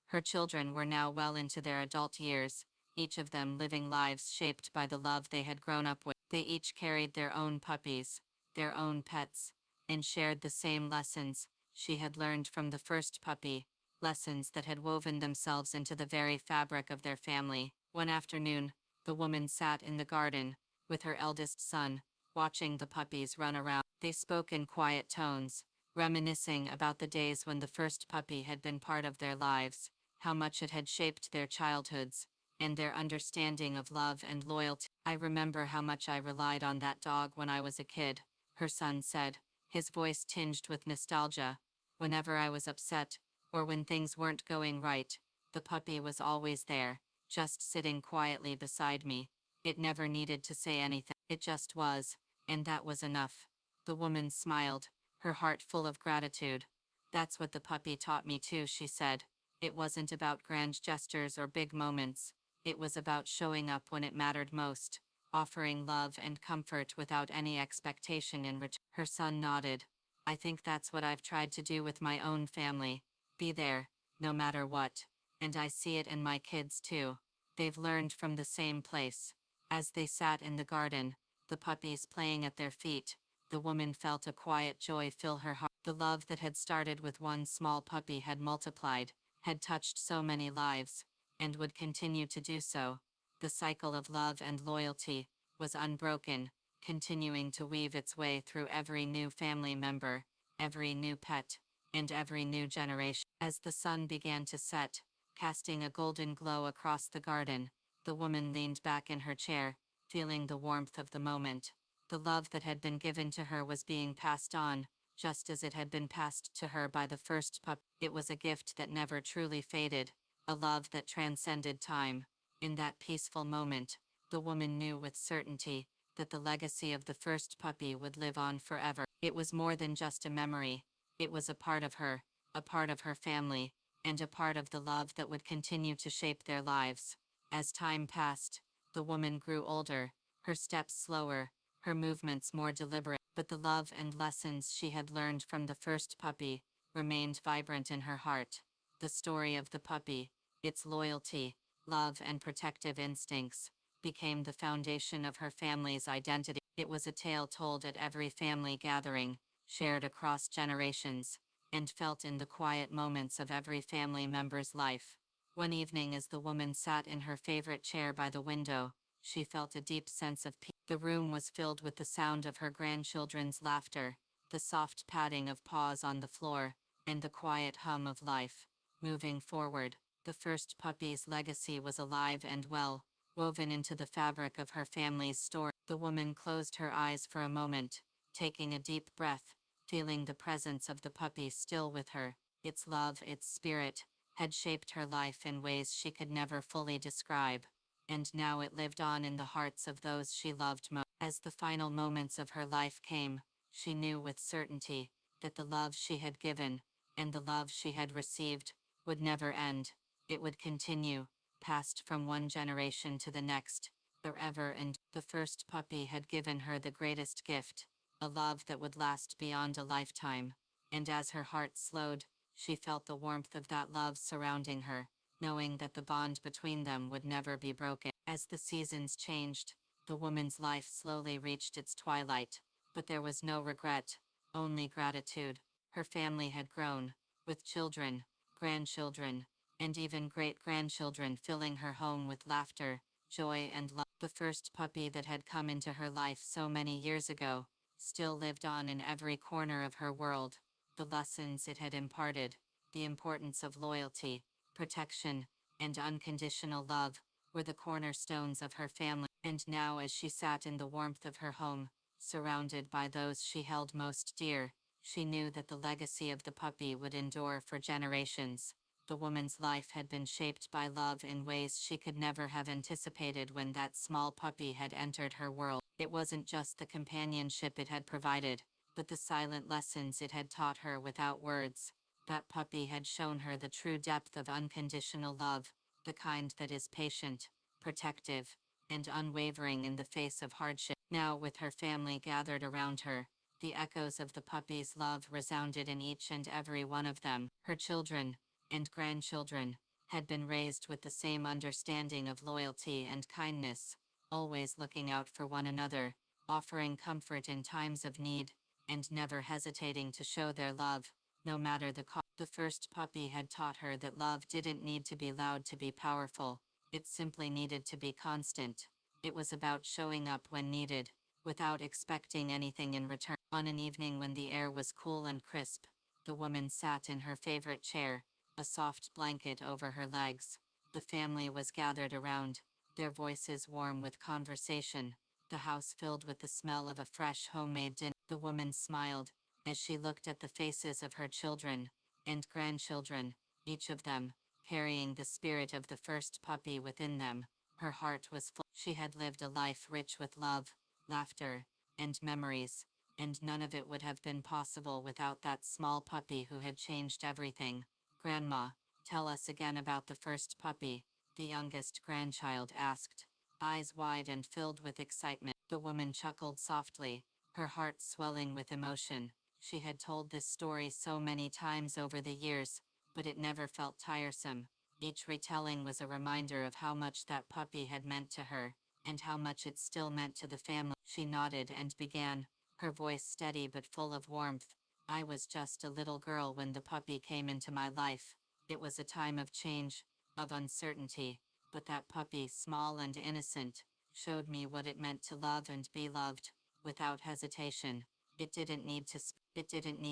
Her children were now well into their adult years, each of them living lives shaped by the love they had grown up with. They each carried their own puppies, their own pets, and shared the same lessons she had learned from the first puppy, lessons that had woven themselves into the very fabric of their family. One afternoon, the woman sat in the garden with her eldest son, watching the puppies run around. They spoke in quiet tones, reminiscing about the days when the first puppy had been part of their lives, how much it had shaped their childhoods, and their understanding of love and loyalty. "I remember how much I relied on that dog when I was a kid," her son said, his voice tinged with nostalgia. "Whenever I was upset, or when things weren't going right, the puppy was always there, just sitting quietly beside me. It never needed to say anything. It just was, and that was enough." The woman smiled, her heart full of gratitude. "That's what the puppy taught me too," she said. "It wasn't about grand gestures or big moments. It was about showing up when it mattered most, offering love and comfort without any expectation in return." Her son nodded. "I think that's what I've tried to do with my own family. Be there, no matter what. And I see it in my kids too. They've learned from the same place." As they sat in the garden, the puppies playing at their feet, the woman felt a quiet joy fill her heart. The love that had started with one small puppy had multiplied, had touched so many lives, and would continue to do so. The cycle of love and loyalty was unbroken, continuing to weave its way through every new family member, every new pet, and every new generation. As the sun began to set, casting a golden glow across the garden, the woman leaned back in her chair, feeling the warmth of the moment. The love that had been given to her was being passed on, just as it had been passed to her by the first pup. It was a gift that never truly faded, a love that transcended time. In that peaceful moment, the woman knew with certainty that the legacy of the first puppy would live on forever. It was more than just a memory. It was a part of her family, and a part of the love that would continue to shape their lives. As time passed, the woman grew older, her steps slower, her movements more deliberate, but the love and lessons she had learned from the first puppy remained vibrant in her heart. The story of the puppy, its loyalty, love, and protective instincts, became the foundation of her family's identity. It was a tale told at every family gathering, shared across generations, and felt in the quiet moments of every family member's life. One evening, as the woman sat in her favorite chair by the window, she felt a deep sense of peace. The room was filled with the sound of her grandchildren's laughter, the soft patting of paws on the floor, and the quiet hum of life. Moving forward, the first puppy's legacy was alive and well, woven into the fabric of her family's story. The woman closed her eyes for a moment, taking a deep breath, feeling the presence of the puppy still with her. Its love, its spirit, had shaped her life in ways she could never fully describe, and now it lived on in the hearts of those she loved most. As the final moments of her life came, she knew with certainty that the love she had given, and the love she had received, would never end. It would continue, passed from one generation to the next, forever. And the first puppy had given her the greatest gift, a love that would last beyond a lifetime. And as her heart slowed, she felt the warmth of that love surrounding her, knowing that the bond between them would never be broken. As the seasons changed, the woman's life slowly reached its twilight, but there was no regret, only gratitude. Her family had grown, with children, grandchildren, and even great-grandchildren filling her home with laughter, joy, and love. The first puppy that had come into her life so many years ago still lived on in every corner of her world. The lessons it had imparted, the importance of loyalty, protection, and unconditional love, were the cornerstones of her family. And now, as she sat in the warmth of her home, surrounded by those she held most dear, she knew that the legacy of the puppy would endure for generations. The woman's life had been shaped by love in ways she could never have anticipated when that small puppy had entered her world. It wasn't just the companionship it had provided, but the silent lessons it had taught her without words. That puppy had shown her the true depth of unconditional love, the kind that is patient, protective, and unwavering in the face of hardship. Now, with her family gathered around her, the echoes of the puppy's love resounded in each and every one of them. Her children and grandchildren had been raised with the same understanding of loyalty and kindness, always looking out for one another, offering comfort in times of need, and never hesitating to show their love, no matter the cost. The first puppy had taught her that love didn't need to be loud to be powerful, it simply needed to be constant. It was about showing up when needed, without expecting anything in return. On an evening when the air was cool and crisp, the woman sat in her favorite chair, a soft blanket over her legs. The family was gathered around, their voices warm with conversation, the house filled with the smell of a fresh homemade dinner. The woman smiled as she looked at the faces of her children and grandchildren, each of them carrying the spirit of the first puppy within them. Her heart was full. She had lived a life rich with love, laughter, and memories, and none of it would have been possible without that small puppy who had changed everything. "Grandma, tell us again about the first puppy," the youngest grandchild asked, eyes wide and filled with excitement. The woman chuckled softly, her heart swelling with emotion. She had told this story so many times over the years, but it never felt tiresome. Each retelling was a reminder of how much that puppy had meant to her, and how much it still meant to the family. She nodded and began, her voice steady but full of warmth. "I was just a little girl when the puppy came into my life. It was a time of change, of uncertainty, but that puppy, small and innocent, showed me what it meant to love and be loved, without hesitation. It didn't need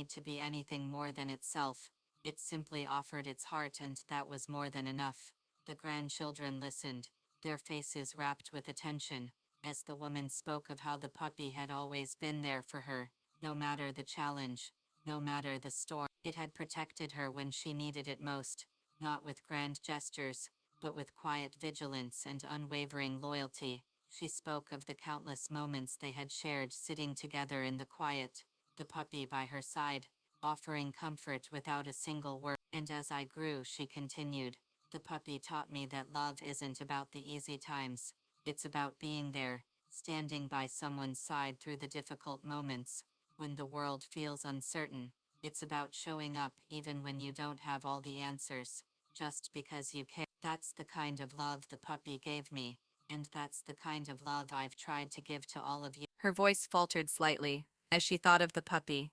to be anything more than itself. It simply offered its heart, and that was more than enough." The grandchildren listened, their faces rapt with attention, as the woman spoke of how the puppy had always been there for her, no matter the challenge, no matter the storm. It had protected her when she needed it most, not with grand gestures, but with quiet vigilance and unwavering loyalty. She spoke of the countless moments they had shared sitting together in the quiet, the puppy by her side, offering comfort without a single word. And as I grew, she continued, the puppy taught me that love isn't about the easy times. It's about being there, standing by someone's side through the difficult moments. When the world feels uncertain, it's about showing up even when you don't have all the answers, just because you care. That's the kind of love the puppy gave me, and that's the kind of love I've tried to give to all of you. Her voice faltered slightly as she thought of the puppy,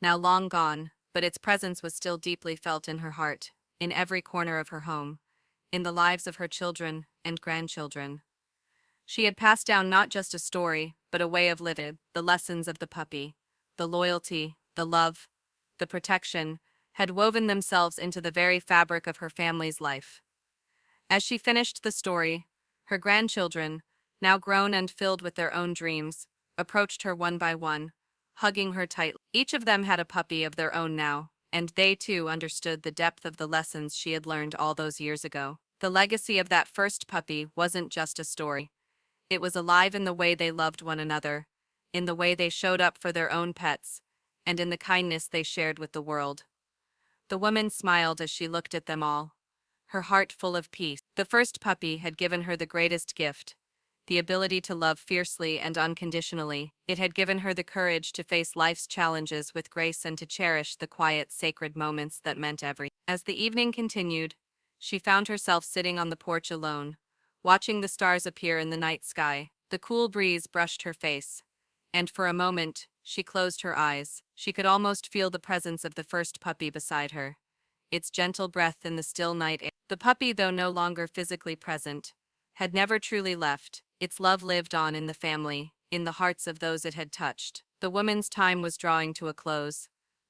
now long gone, but its presence was still deeply felt in her heart, in every corner of her home, in the lives of her children and grandchildren. She had passed down not just a story, but a way of living. The lessons of the puppy, the loyalty, the love, the protection, had woven themselves into the very fabric of her family's life. As she finished the story, her grandchildren, now grown and filled with their own dreams, approached her one by one, hugging her tightly. Each of them had a puppy of their own now, and they too understood the depth of the lessons she had learned all those years ago. The legacy of that first puppy wasn't just a story. It was alive in the way they loved one another, in the way they showed up for their own pets, and in the kindness they shared with the world. The woman smiled as she looked at them all, her heart full of peace. The first puppy had given her the greatest gift, the ability to love fiercely and unconditionally. It had given her the courage to face life's challenges with grace and to cherish the quiet, sacred moments that meant everything. As the evening continued, she found herself sitting on the porch alone, watching the stars appear in the night sky. The cool breeze brushed her face, and for a moment, she closed her eyes. She could almost feel the presence of the first puppy beside her, its gentle breath in the still night air. The puppy, though no longer physically present, had never truly left. Its love lived on in the family, in the hearts of those it had touched. The woman's time was drawing to a close,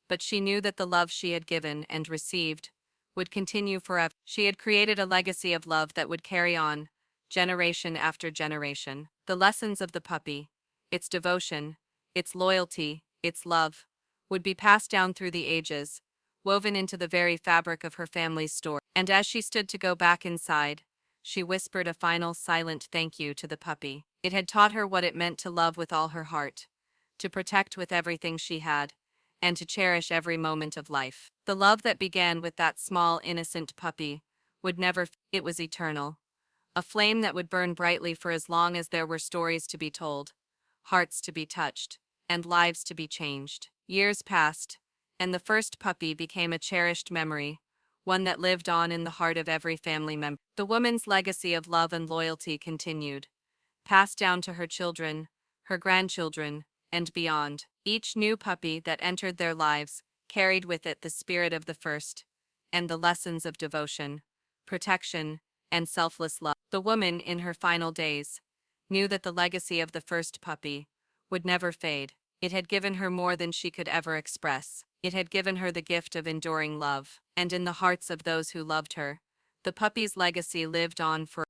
but she knew that the love she had given and received would continue forever. She had created a legacy of love that would carry on, generation after generation. The lessons of the puppy, its devotion, its loyalty, its love, would be passed down through the ages, woven into the very fabric of her family's story. And as she stood to go back inside, she whispered a final silent thank you to the puppy. It had taught her what it meant to love with all her heart, to protect with everything she had, and to cherish every moment of life. The love that began with that small, innocent puppy would never, it was eternal. A flame that would burn brightly for as long as there were stories to be told, hearts to be touched, and lives to be changed. Years passed, and the first puppy became a cherished memory, one that lived on in the heart of every family member. The woman's legacy of love and loyalty continued, passed down to her children, her grandchildren, and beyond. Each new puppy that entered their lives carried with it the spirit of the first, and the lessons of devotion, protection, and selfless love. The woman, in her final days, knew that the legacy of the first puppy would never fade. It had given her more than she could ever express. It had given her the gift of enduring love, and in the hearts of those who loved her, the puppy's legacy lived on forever.